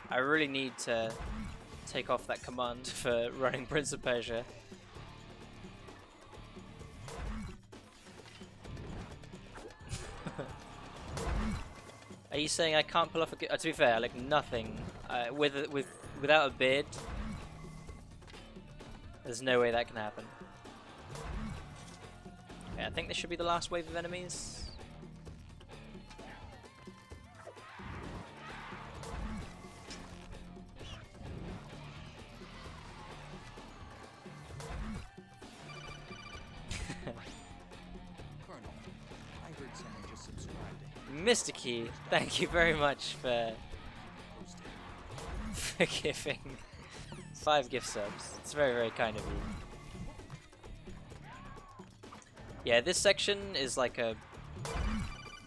I really need to take off that command for running Prince of Persia. Are you saying I can't pull off a good... to be fair, like nothing. Without a beard, there's no way that can happen. Okay, I think this should be the last wave of enemies. Colonel, I heard someone just subscribed to him. Mr. Key, thank you very much for giving 5 gift subs. It's very, very kind of you. Yeah, this section is like a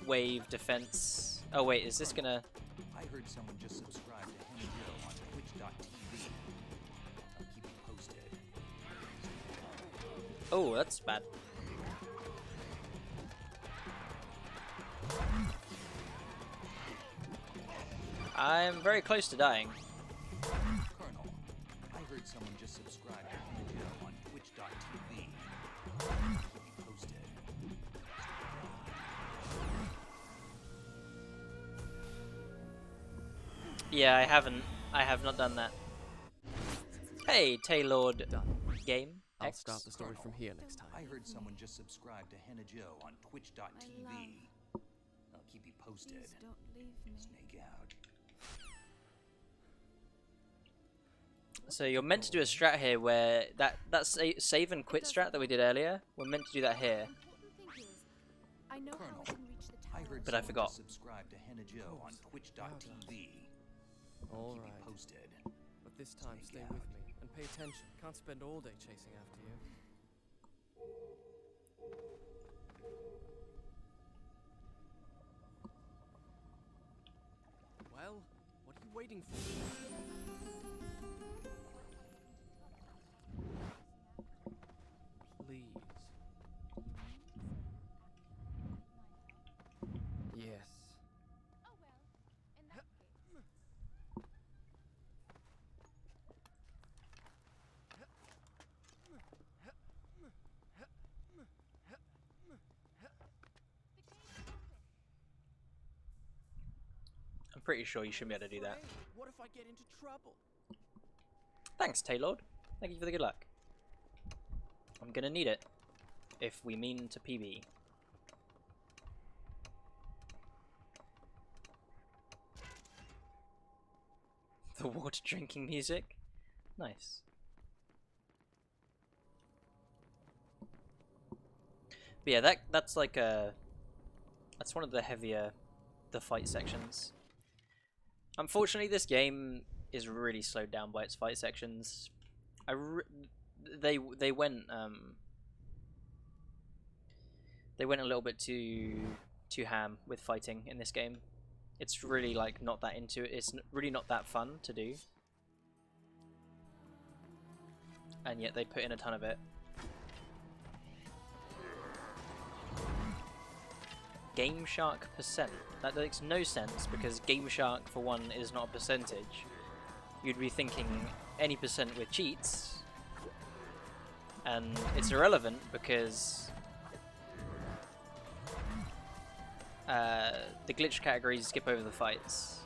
wave defense. Oh wait, is this gonna... I heard someone just subscribed to NMG on twitch.tv. I'll keep you posted. Oh, that's bad. I'm very close to dying. Colonel, I heard someone just subscribed to NMG on twitch.tv. I'll keep you posted. Yeah, I haven't. I have not done that. Hey, Taylord Done. game. I'll X. start the story from here next time. I heard someone just subscribed to Henna on twitch.tv. I'll keep you posted. Please don't leave me. Snake out. So you're meant to do a strat here where that save and quit strat that we did earlier. We're meant to do that here, Important thing is, I know Colonel, how I can reach the I tower. heard but I someone forgot. just subscribed to Henna on twitch.tv. I'll All keep you right. posted. But this time, Sneak stay out. with me and pay attention. Can't spend all day chasing after you. Well, what are you waiting for? Please. Yes. Oh well, in that case. I'm pretty sure you should be able to do that. What if I get into trouble? Thanks, Taylord. Thank you for the good luck. I'm gonna need it if we mean to PB. The water drinking music? Nice. But yeah, that's like that's one of the heavier fight sections. Unfortunately, this game is really slowed down by its fight sections. They went a little bit too ham with fighting in this game. It's really like not that into it. It's really not that fun to do, and yet they put in a ton of it. Game Shark percent. That makes no sense because Game Shark for one is not a percentage. You'd be thinking any percent with cheats, and it's irrelevant because the glitch categories skip over the fights.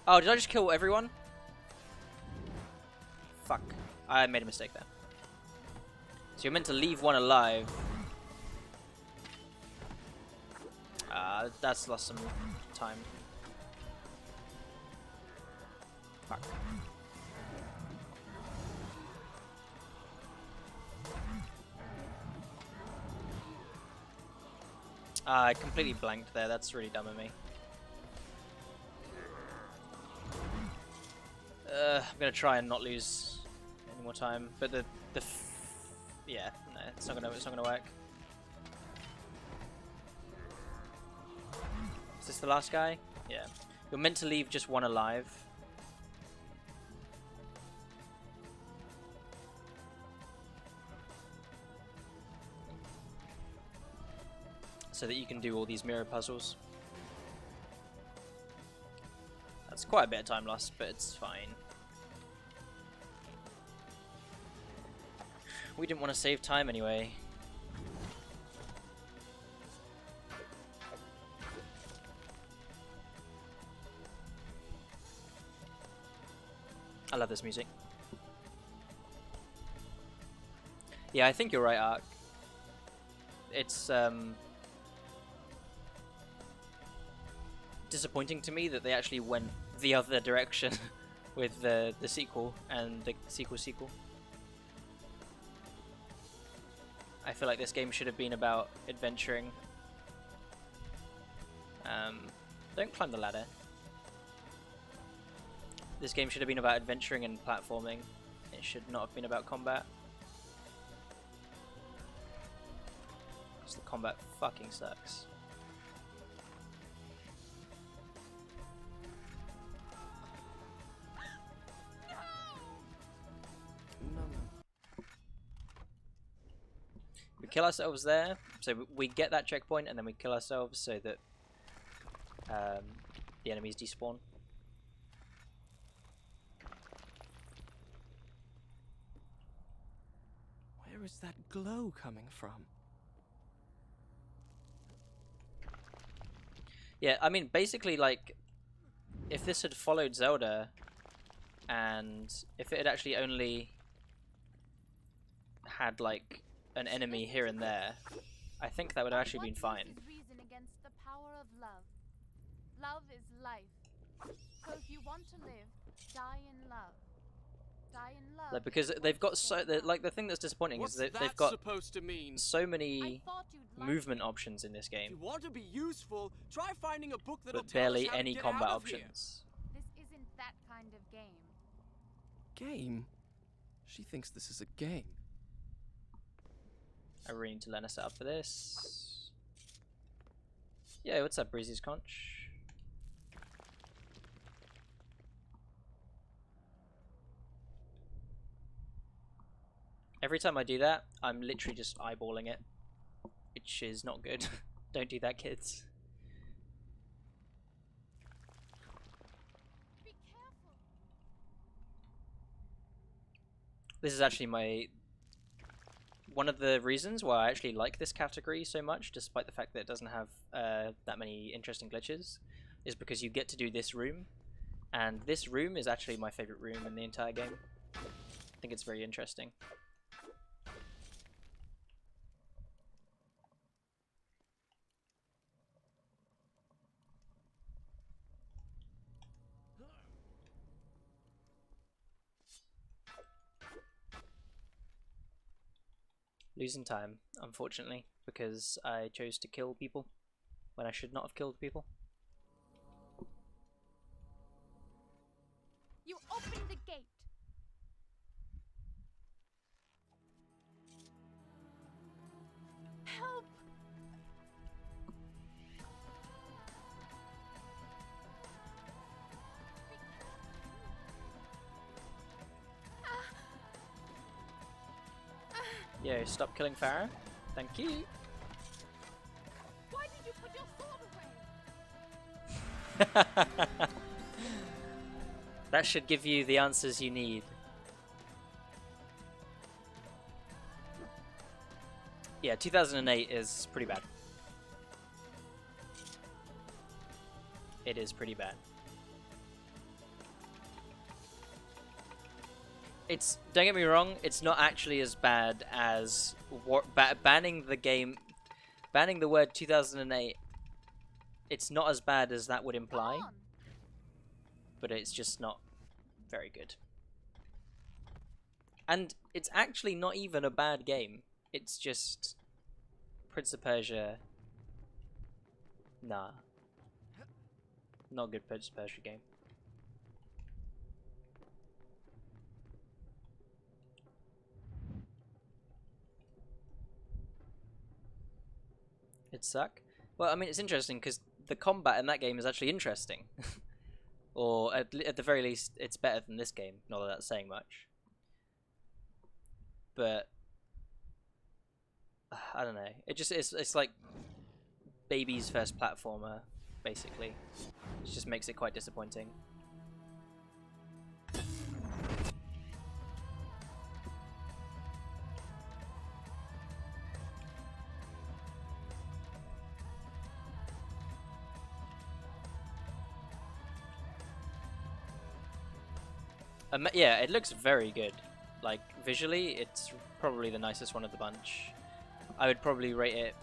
Oh, did I just kill everyone? Fuck. I made a mistake there. So you're meant to leave one alive. That's lost some time. Fuck. I completely blanked there. That's really dumb of me. I'm gonna try and not lose any more time, but yeah, no, it's not gonna work. Is this the last guy? Yeah. You're meant to leave just one alive. So that you can do all these mirror puzzles. That's quite a bit of time lost, but it's fine. We didn't want to save time anyway. I love this music. Yeah, I think you're right, Ark. It's disappointing to me that they actually went the other direction with the sequel and the sequel. I feel like this game should have been about adventuring. Don't climb the ladder. This game should have been about adventuring and platforming. It should not have been about combat. Because the combat fucking sucks. We kill ourselves there, so we get that checkpoint, and then we kill ourselves so that the enemies despawn. Where is that glow coming from? Yeah, I mean, basically, like, if this had followed Zelda, and if it had actually only had, like, an enemy here and there, I think that would have actually been fine. What use is reason against the power of love? Love is life. So if you want to live, die in love. Die in love. Like, because they've got so, like, the thing that's disappointing is that they've got supposed to mean? so many I thought you'd like movement it. options in this If you game, want to be useful, try finding a book that'll but tell us barely how to any get combat out of here. options. This isn't that kind of game. Game? She thinks this is a game. I really need to learn a setup for this. Yeah, what's up, Breezy's Conch? Every time I do that, I'm literally just eyeballing it, which is not good. Don't do that, kids. Be careful. This is actually one of the reasons why I actually like this category so much, despite the fact that it doesn't have that many interesting glitches, is because you get to do this room, and this room is actually my favorite room in the entire game. I think it's very interesting. Losing time, unfortunately, because I chose to kill people when I should not have killed people. You open the gate. Help! Yo, stop killing Farah. Thank you. Why did you put your sword away? That should give you the answers you need. Yeah, 2008 is pretty bad. It is pretty bad. It's, don't get me wrong, it's not actually as bad as banning the word 2008. It's not as bad as that would imply, Come on. but it's just not very good. And it's actually not even a bad game. It's just Prince of Persia. Nah. Not a good Prince of Persia game. It suck? Well, I mean, it's interesting because the combat in that game is actually interesting. Or at the very least, it's better than this game. Not that that's saying much. But I don't know. It's like baby's first platformer, basically. It just makes it quite disappointing. Yeah, it looks very good. Like, visually, it's probably the nicest one of the bunch. I would probably rate it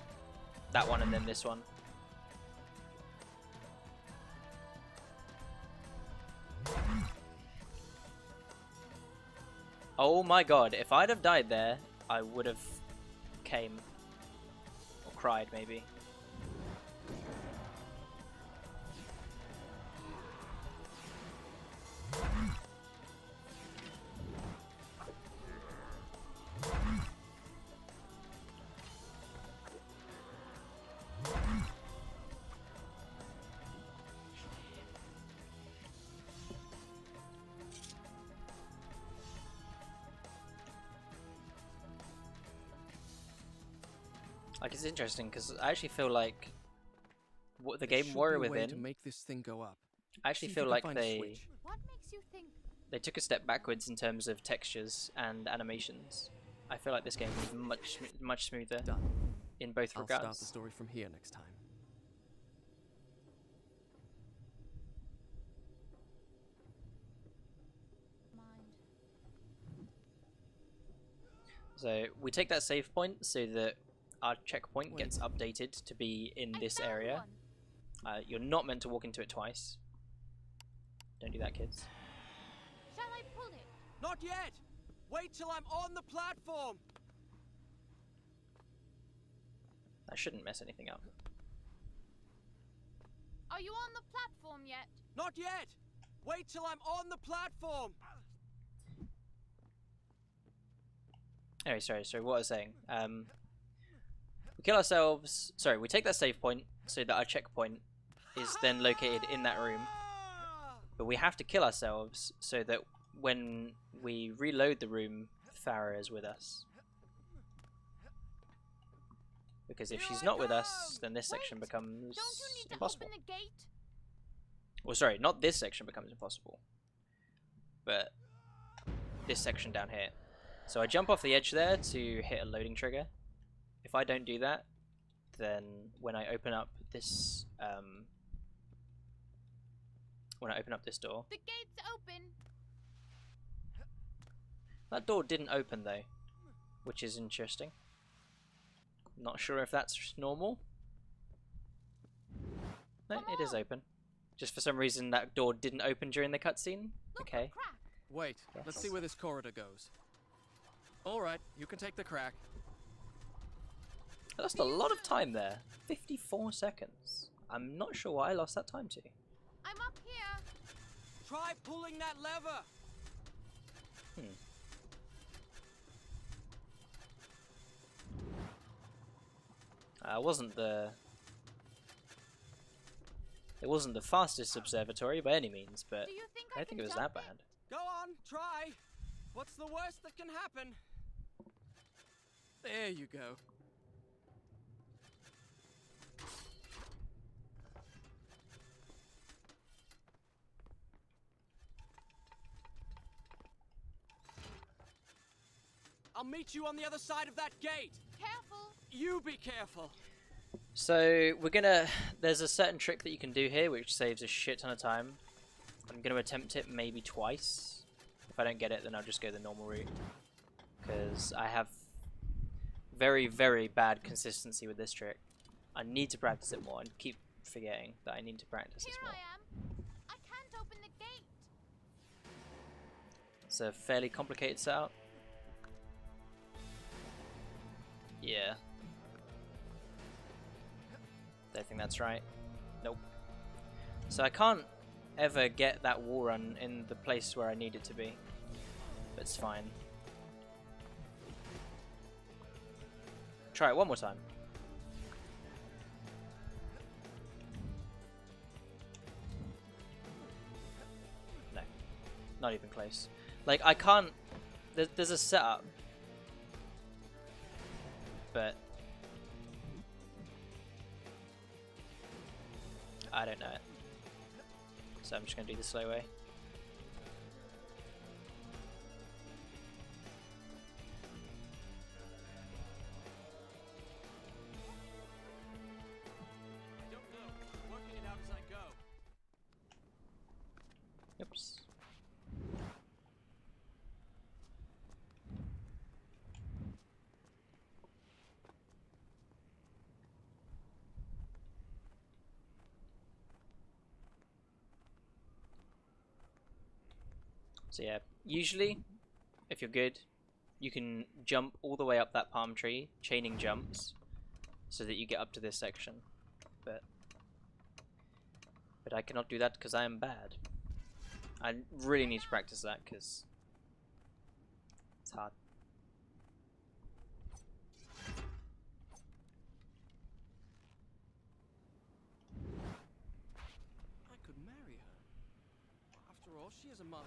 that one and then this one. Oh my god, if I'd have died there, I would have came. Or cried, maybe. Like, it's interesting because I actually feel like what the game Warrior Within. To make this thing go up. I actually See if feel you can like find a they switch. What makes you think? took a step backwards in terms of textures and animations. I feel like this game is much smoother Done. in both I'll regards. start the story from here next time. Mind. So we take that save point so that our checkpoint Wait. gets updated to be in this I found area. one. You're not meant to walk into it twice. Don't do that, kids. Shall I pull it? Not yet! Wait till I'm on the platform! That shouldn't mess anything up. Are you on the platform yet? Not yet! Wait till I'm on the platform! Anyway, sorry, what I was saying. We kill ourselves. Sorry, we take that save point so that our checkpoint is then located in that room. But we have to kill ourselves so that when we reload the room, Farah is with us. Because if she's not with us, then this section becomes Don't you need to impossible. open the gate? Well, sorry, not this section becomes impossible, but this section down here. So I jump off the edge there to hit a loading trigger. If I don't do that, then when I open up this door, The gate's open. that door didn't open though, which is interesting. Not sure if that's normal. No, Come it is on. open. Just for some reason that door didn't open during the cutscene. Look, Okay. a crack. Wait, Yes. let's see where this corridor goes. Alright, you can take the crack. I lost a lot of time there. 54 seconds. I'm not sure why I lost that time to. I'm up here. Try pulling that lever! It wasn't the fastest observatory by any means, but Do you think I I don't think can it was jump that it? bad. Go on, try! What's the worst that can happen? There you go. I'll meet you on the other side of that gate! Careful. You be careful! So there's a certain trick that you can do here which saves a shit ton of time. I'm gonna attempt it maybe twice. If I don't get it, then I'll just go the normal route. Because I have very, very bad consistency with this trick. I need to practice it more and keep forgetting that I need to practice Here this more. I am. I can't open the gate. It's a fairly complicated setup. Yeah. Don't think that's right. Nope. So I can't ever get that wall run in the place where I need it to be. But it's fine. Try it one more time. No. Not even close. Like, I can't... There's a setup. But... I don't know it. So I'm just going to do the slow way. I don't know. Working it out as I go. Oops. So yeah, usually, if you're good, you can jump all the way up that palm tree, chaining jumps, so that you get up to this section. But I cannot do that because I am bad. I really need to practice that because it's hard. I could marry her. After all, she is a mother.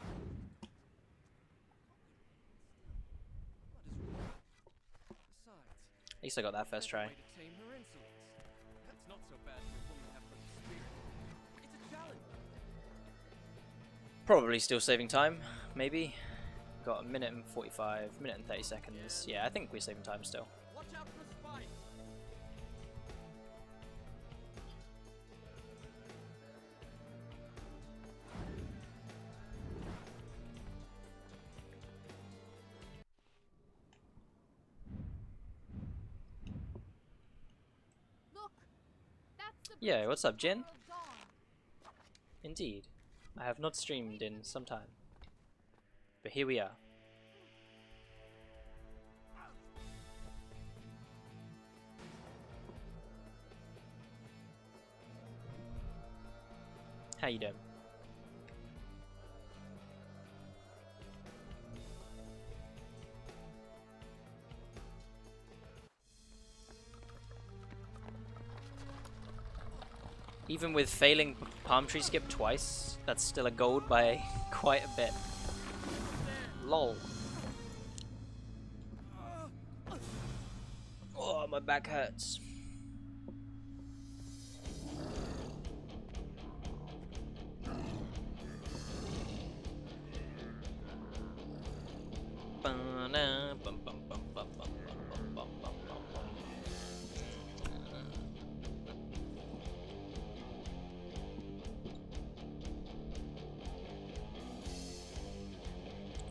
What is wrong? Besides, At least I got that first try. way to tame her insolence. That's not so bad for a woman to have such a spirit. It's a challenge. Probably still saving time, maybe. Got a minute and 45, minute and 30 seconds. Yeah, I think we're saving time still. Watch out for spikes. Look, that's the Yeah, bridge what's to up, the Jin? Tower of Dawn. Indeed. I have not streamed in some time. But here we are. How you doing? Even with failing palm tree skip twice, that's still a gold by quite a bit. Lol. Oh, my back hurts.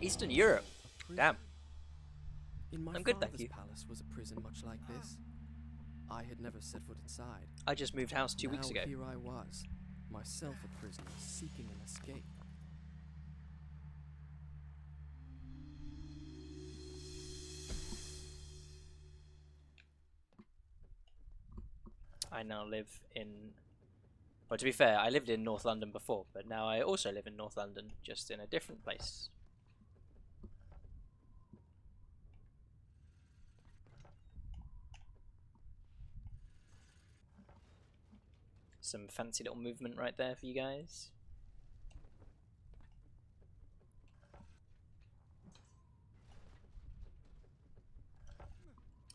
Eastern Europe. Damn. In my I'm good, thank father's you. palace was a prison much like this. I had never set foot inside. I just moved house 2 weeks ago. Now here I was, myself a prisoner, seeking an escape. I now live in... Well, to be fair, I lived in North London before, but now I also live in North London, just in a different place. Some fancy little movement right there for you guys.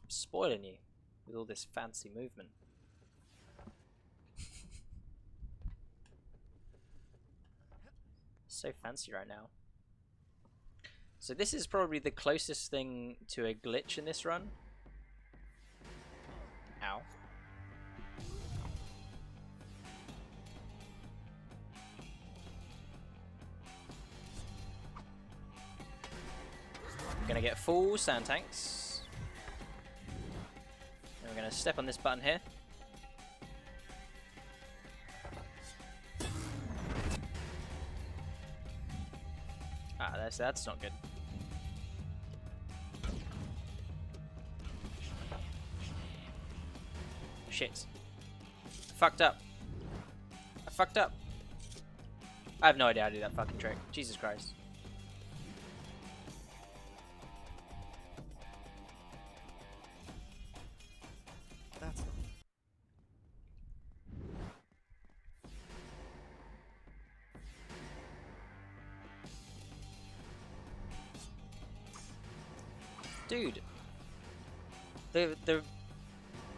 I'm spoiling you with all this fancy movement. So fancy right now. So this is probably the closest thing to a glitch in this run. Ow. Gonna get full sand tanks. And we're gonna step on this button here. Ah, that's not good. Shit. Fucked up. I fucked up. I have no idea how to do that fucking trick. Jesus Christ. That's not. Dude. The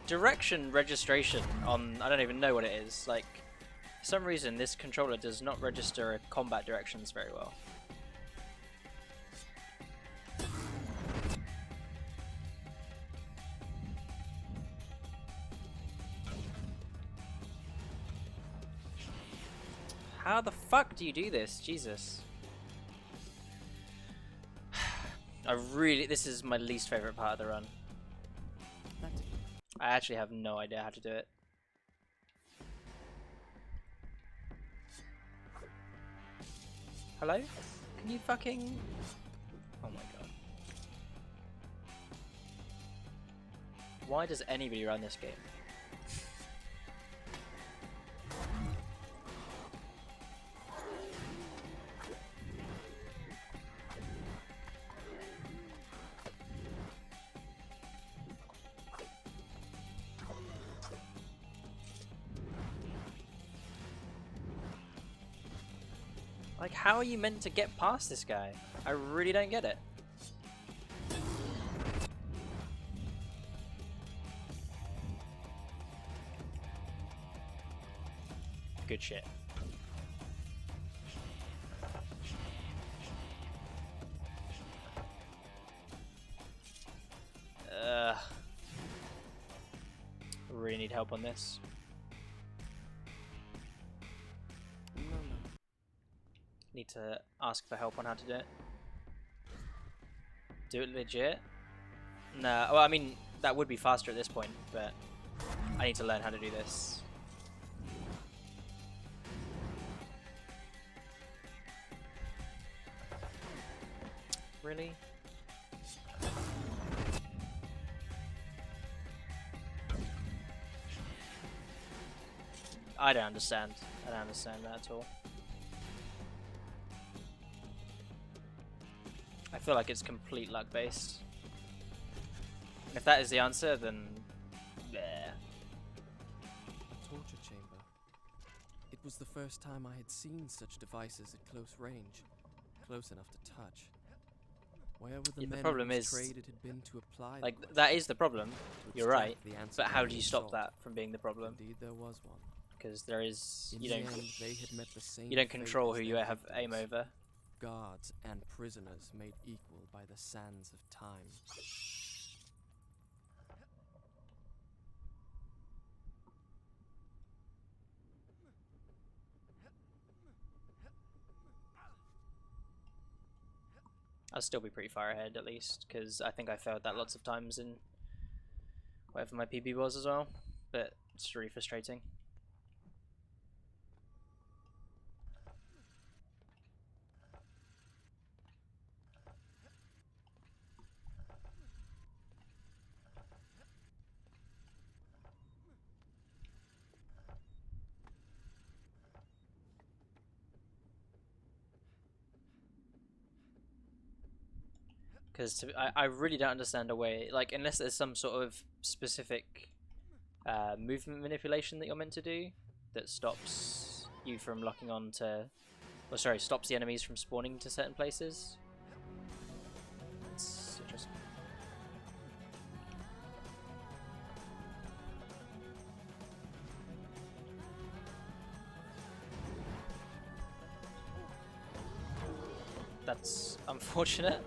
direction registration on, I don't even know what it is, like, for some reason this controller does not register combat directions very well. How the fuck do you do this? Jesus. This is my least favorite part of the run. That didn't. I actually have no idea how to do it. Hello? Can you fucking... Oh my god. Why does anybody run this game? Like, how are you meant to get past this guy? I really don't get it. Good shit. Really need help on this. Need to ask for help on how to do it. Do it legit? Nah, well, I mean, that would be faster at this point, but I need to learn how to do this. Really? I don't understand. I don't understand that at all. I feel like it's complete luck based. If that is the answer, then bleh. A torture chamber. It was the first time I had seen such devices at close range, close enough to touch. Where were the Yeah, the men problem whose is, trade it had been to apply like, them that is the problem. to You're right. extract the answer But how that do you they stop sought? that from being the problem? Indeed, there was one. Because there is, In you the don't, end, they had met the same you don't fate control as who their you have aim victims. over. Guards and prisoners made equal by the sands of time. I'll still be pretty far ahead at least, because I think I failed that lots of times in whatever my PB was as well. But it's really frustrating. Because I really don't understand a way, like, unless there's some sort of specific movement manipulation that you're meant to do that stops you from locking on to, or sorry, stops the enemies from spawning to certain places. It's interesting. That's unfortunate.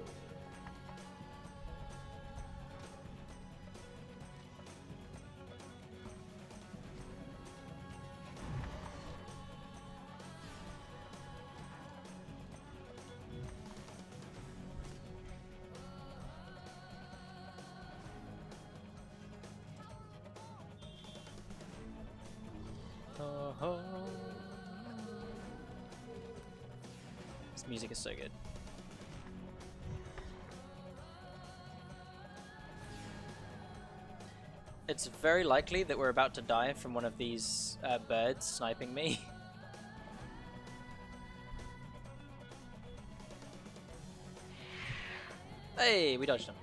This music is so good. It's very likely that we're about to die from one of these birds sniping me. Hey, we dodged him.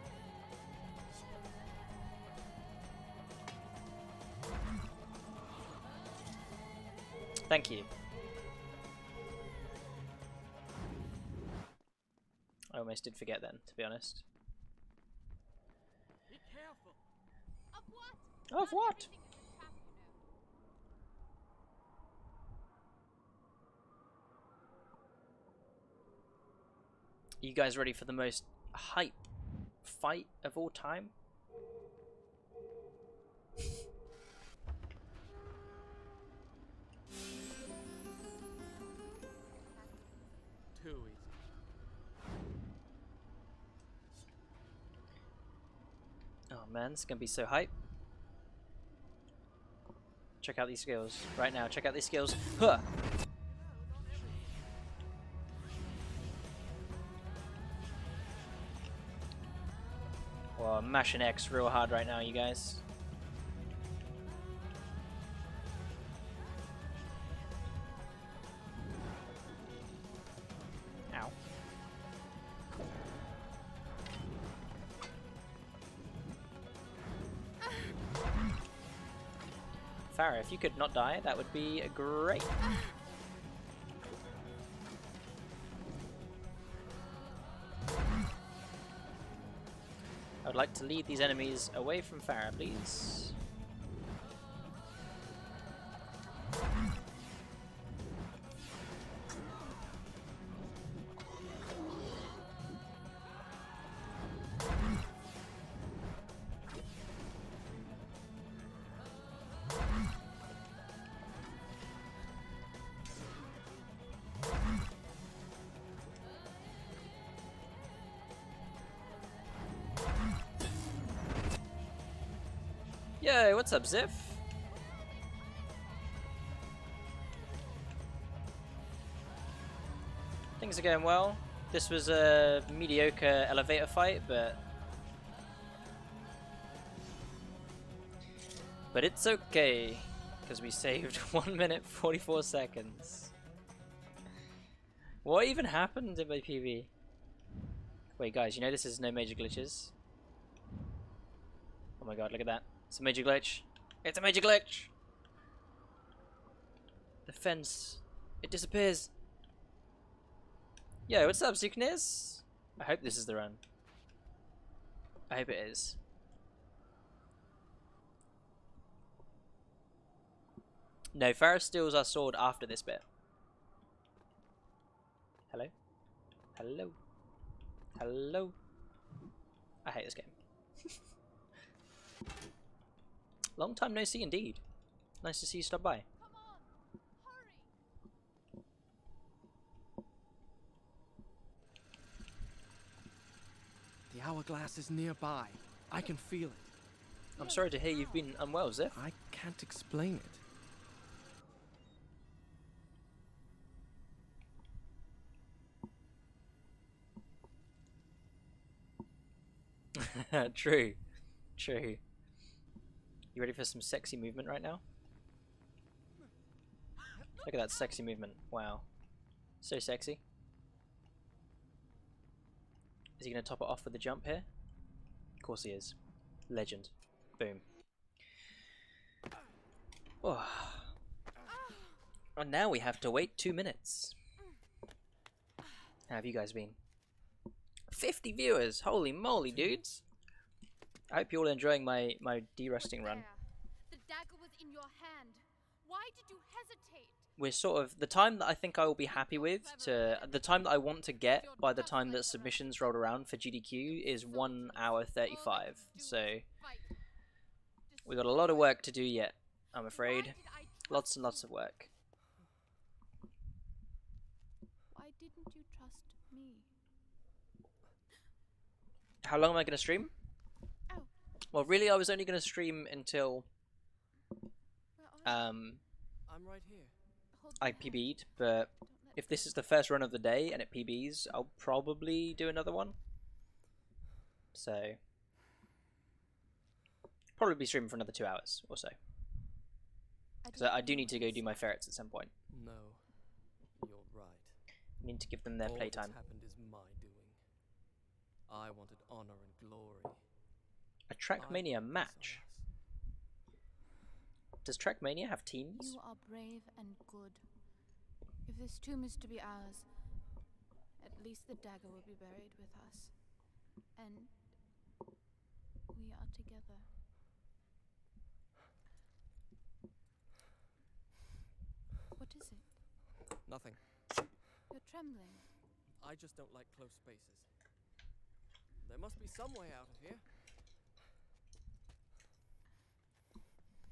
Thank you. I almost did forget then, to be honest. Be careful. Of what? Of what? Everything is a trap, you know. You guys ready for the most hype fight of all time? Too easy. Oh man, it's gonna be so hype. Check out these skills. Right now, check out these skills. Huh! I'm mashing X real hard right now, you guys. Ow. Farah, if you could not die, that would be great. I would like to lead these enemies away from Farah, please. Yo, what's up, Ziff? Things are going well. This was a mediocre elevator fight, but it's okay, because we saved 1 minute 44 seconds. What even happened in my PB? Wait, guys, you know this is no major glitches? Oh my god, look at that. It's a major glitch. It's a major glitch! The fence. It disappears. Yo, what's up, Suknes? I hope this is the run. I hope it is. No, Farah steals our sword after this bit. Hello? Hello? Hello? I hate this game. Long time no see indeed. Nice to see you stop by. Come on, hurry! The hourglass is nearby. I can feel it. I'm sorry to hear you've been unwell, Ziff. I can't explain it. True. True. You ready for some sexy movement right now? Look at that sexy movement. Wow. So sexy. Is he going to top it off with the jump here? Of course he is. Legend. Boom. Oh. And now we have to wait 2 minutes. How have you guys been? 50 viewers! Holy moly, dudes! I hope you're all enjoying my de-rusting run. The dagger was in your hand. Why did you hesitate? We're sort of the time that I think I will be happy with to the time that I want to get by the time that submissions rolled around for GDQ is 1 hour 35. So we got a lot of work to do yet, I'm afraid. Lots and lots of work. Why didn't you trust me? How long am I going to stream? Oh. Well, really, I was only going to stream until I'm right here. I PB'd, but if this is the first run of the day and it PBs, I'll probably do another one. So, probably be streaming for another 2 hours or so. Because I do need to go do my ferrets at some point. No, you're right. I need to give them their All playtime. that's happened is my doing. I wanted honor and glory. A Trackmania match. Does Trackmania have teams? You are brave and good. If this tomb is to be ours, at least the dagger will be buried with us. And we are together. What is it? Nothing. You're trembling. I just don't like close spaces. There must be some way out of here.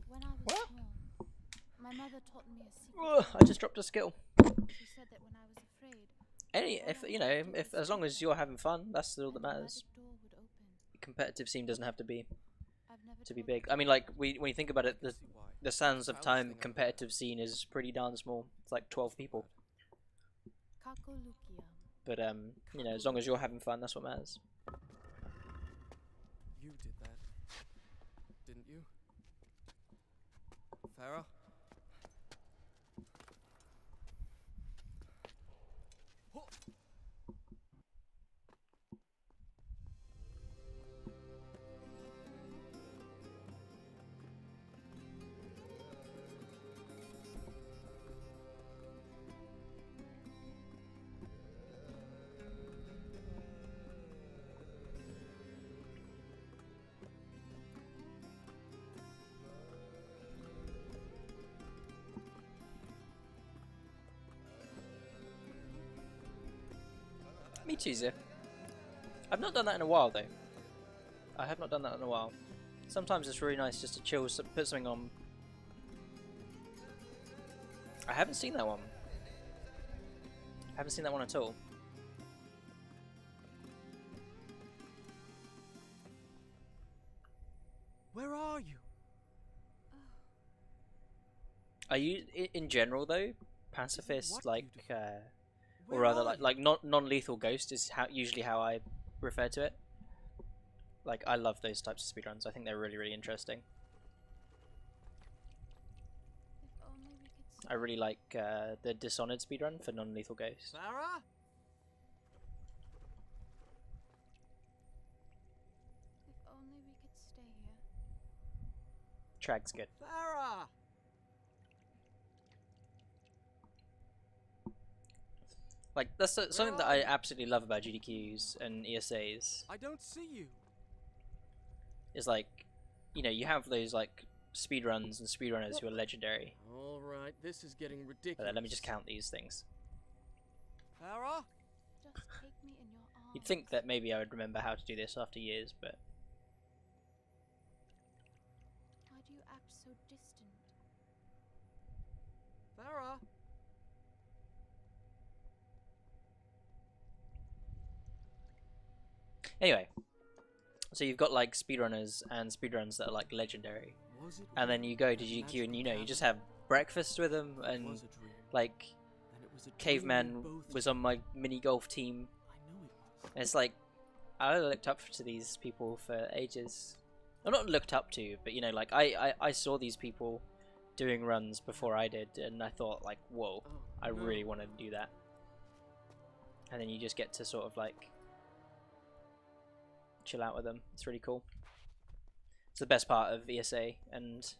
When I was What? small, my mother taught me a secret. Ugh, I just dropped a skill. She said that when I was afraid, If you know, if as long as you're having fun, that's all that a matters. magic door would open. Competitive scene doesn't have to be I've never to be told big. you. I mean, like when you think about it, See why. the Sands of Proudest Time thing I've competitive scene is pretty darn small. It's like 12 people. Kakolukia. But you know, as long as you're having fun, that's what matters. You did that, didn't you? Farah? Me too, Zip. I've not done that in a while, though. I have not done that in a while. Sometimes it's really nice just to chill, put something on. I haven't seen that one. I haven't seen that one at all. Where are you? Are you, in general, though, pacifist, What like, you do? or Where rather, are like you? non-lethal ghost is usually how I refer to it. Like, I love those types of speedruns. I think they're really, really interesting. If only we could I really like the Dishonored speedrun for non-lethal ghost. Farah? If only we could stay here. Trag's good. Farah! Like, that's something that I absolutely love about GDQs and ESAs. I don't see you. Is like, you know, you have those like speedruns and speedrunners who are legendary. All right, this is getting ridiculous. But let me just count these things. Farah? Just take me in your arms. You'd think that maybe I would remember how to do this after years, but Why do you act so distant? Farah? anyway. So you've got like speedrunners and speedruns that are like legendary, Was it and then real? you go to That GQ and magical you just cavern? have breakfast with them, It and was a dream. like Then it was a dream we Caveman both was had. on my mini golf team. I know it was. And it's like, I looked up to these people for ages. I'm not looked up to, but you know, like I saw these people doing runs before I did, and I thought like, whoa, Oh, I no. really want to do that. And then you just get to sort of like chill out with them. It's really cool. It's the best part of ESA and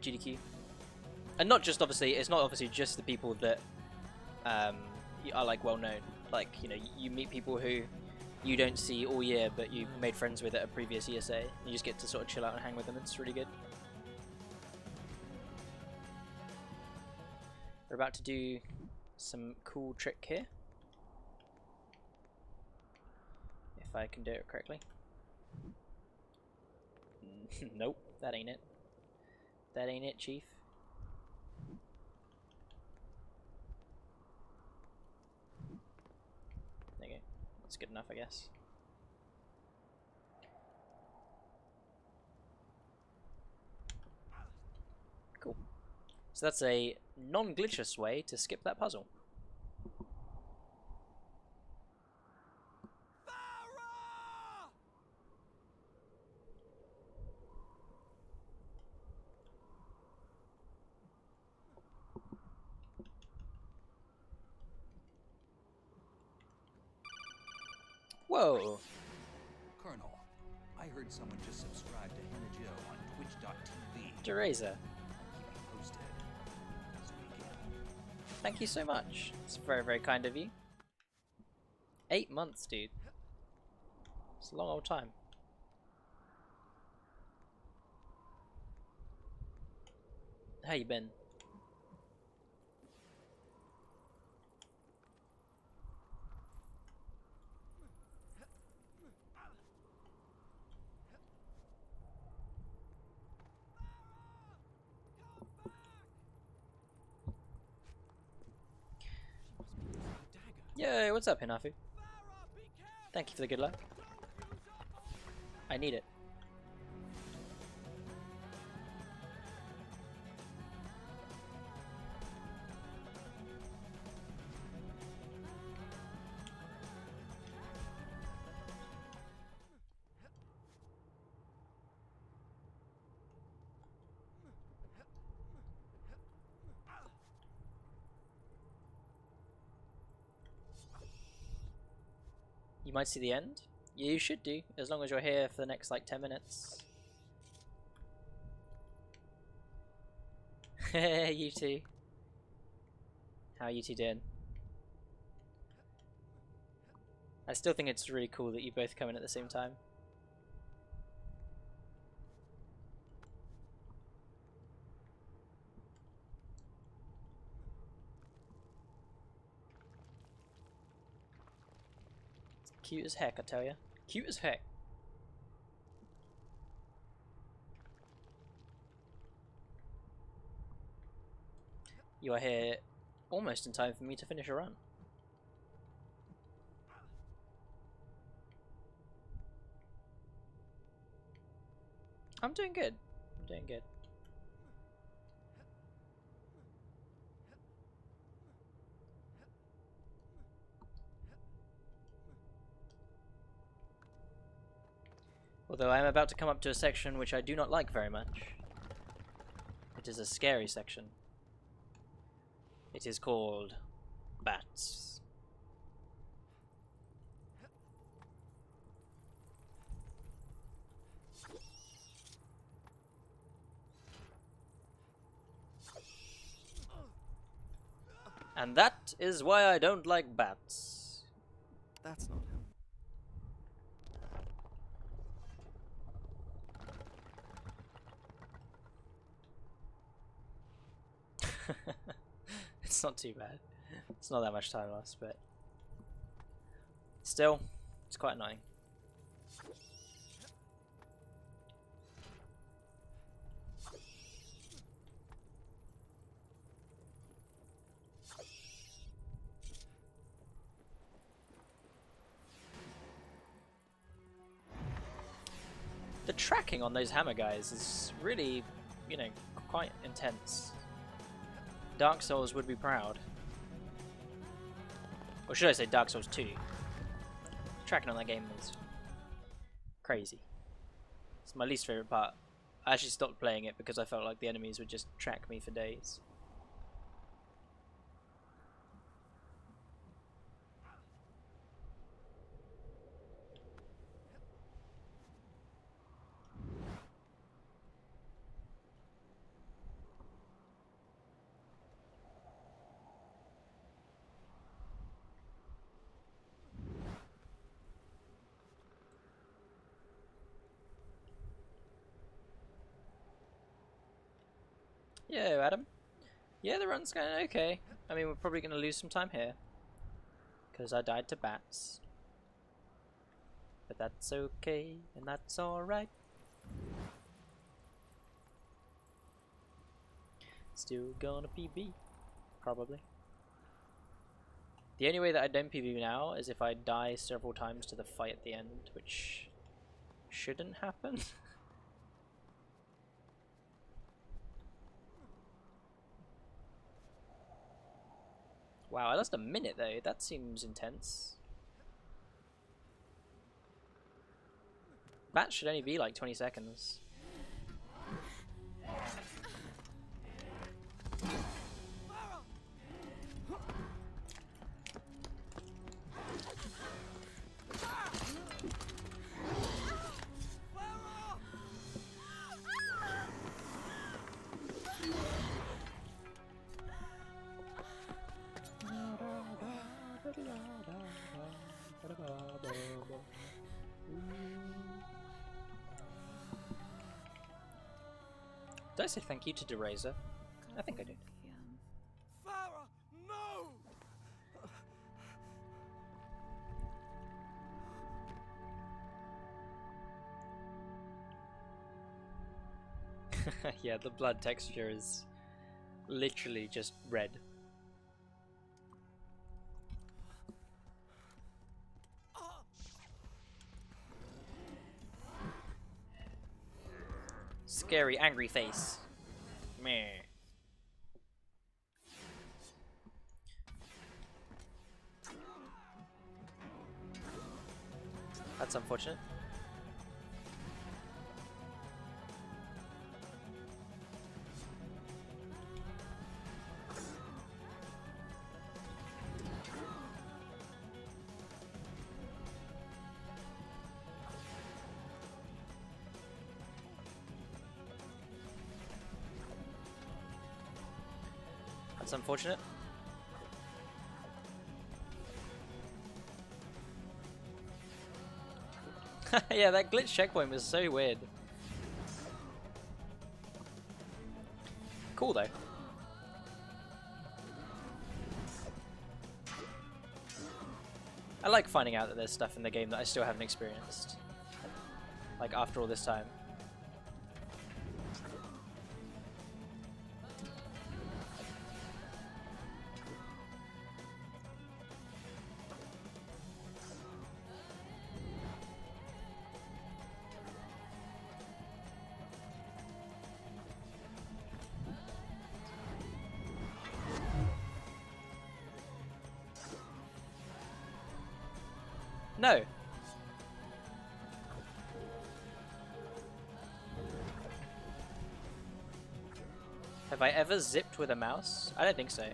GDQ. And not just obviously, it's not obviously just the people that are like well known. Like, you know, you meet people who you don't see all year, but you made friends with at a previous ESA. You just get to sort of chill out and hang with them. It's really good. We're about to do some cool trick here. If I can do it correctly. Nope, that ain't it. That ain't it, Chief. There you go. That's good enough, I guess. Cool. So that's a non-glitchless way to skip that puzzle. Farah! Whoa! Colonel, I heard someone just subscribed to NMG on Twitch.tv. Dereza, Keep me posted. This weekend. thank you so much. It's very, very kind of you. 8 months, dude. It's a long old time. How you been? Yay, what's up, Hinafu? Thank you for the good luck. I need it. You might see the end. Yeah, you should do, as long as you're here for the next like 10 minutes. Hey, you two. How are you two doing? I still think it's really cool that you both come in at the same time. It's cute as heck, I tell ya. Cute as heck. You are here almost in time for me to finish a run. I'm doing good. I'm doing good. Although I am about to come up to a section which I do not like very much. It is a scary section. It is called Bats. And that is why I don't like bats. That's not him. It's not too bad. It's not that much time lost, but still, it's quite annoying. The tracking on those hammer guys is really, you know, quite intense. Dark Souls would be proud. Or should I say Dark Souls 2? Tracking on that game is crazy. It's my least favourite part. I actually stopped playing it because I felt like the enemies would just track me for days. Yo, Adam. Yeah, the run's going okay. I mean, we're probably going to lose some time here. Because I died to bats. But that's okay, and that's alright. Still gonna PB. Probably. The only way that I don't PB now is if I die several times to the fight at the end, which shouldn't happen. Wow, I lost a minute though. That seems intense. That should only be like 20 seconds. Did I say thank you to DeRazer? I think I did. Farah, no! Yeah, the blood texture is literally just red. Scary, angry face. Meh. That's unfortunate. That's unfortunate. Yeah, that glitch checkpoint was so weird. Cool though. I like finding out that there's stuff in the game that I still haven't experienced. Like after all this time. No. Have I ever zipped with a mouse? I don't think so.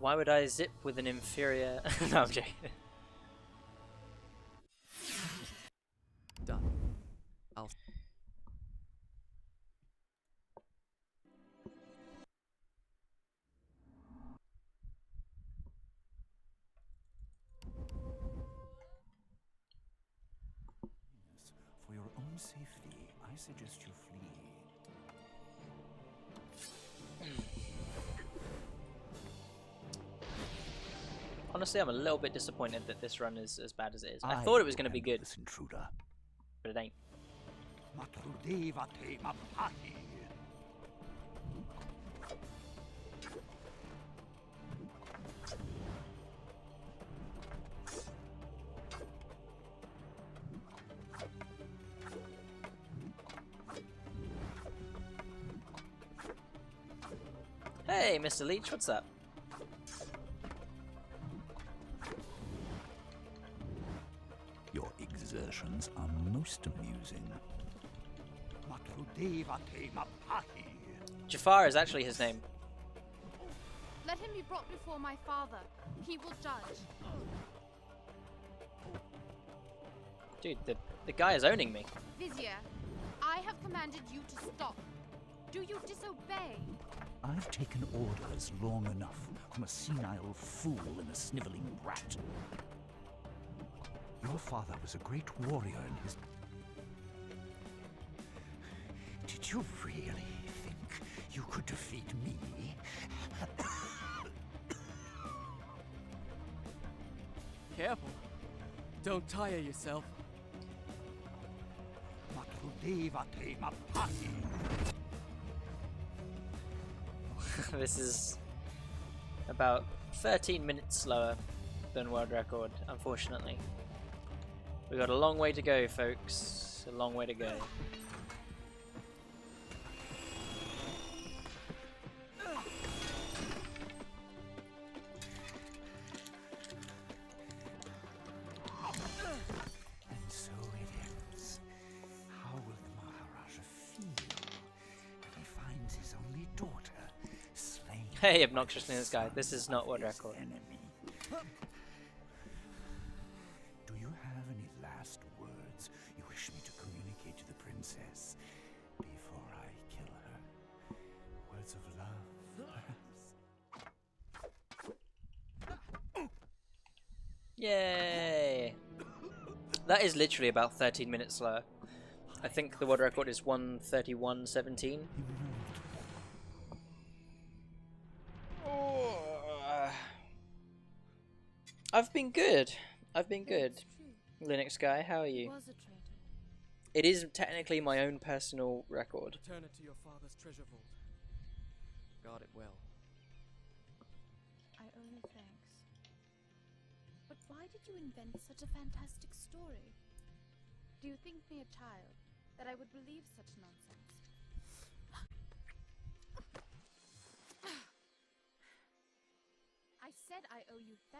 Why would I zip with an inferior... No, I'm joking. Done. I'll. For your own safety, I suggest you flee. Honestly, I'm a little bit disappointed that this run is as bad as it is. I thought it was going to be good, This intruder. but it ain't. Hey, Mr. Leech, what's up? Your exertions are most amusing. Jafar is actually his name. Let him be brought before my father. He will judge. Dude, the guy is owning me. Vizier, I have commanded you to stop. Do you disobey? I've taken orders long enough from a senile fool and a sniveling brat. Your father was a great warrior in his... Did you really think you could defeat me? Careful. Don't tire yourself. This is about 13 minutes slower than world record, unfortunately. We've got a long way to go, folks. A long way to go. And so it ends. How will the Maharaja feel if he finds his only daughter slain? Hey, obnoxiousness guy. This is not world record. Enemy. Do you have any last words you wish me to communicate to the princess before I kill her? Words of love, perhaps? Yay! That is literally about 13 minutes slower. I think the world record is 1:31:17. I've been good. I've been good. Linux guy, how are you? Was a traitor. It is technically my own personal record. Return it to your father's treasure vault. Guard it well. I owe you thanks. But why did you invent such a fantastic story? Do you think me a child, that I would believe such nonsense? I said I owe you thanks.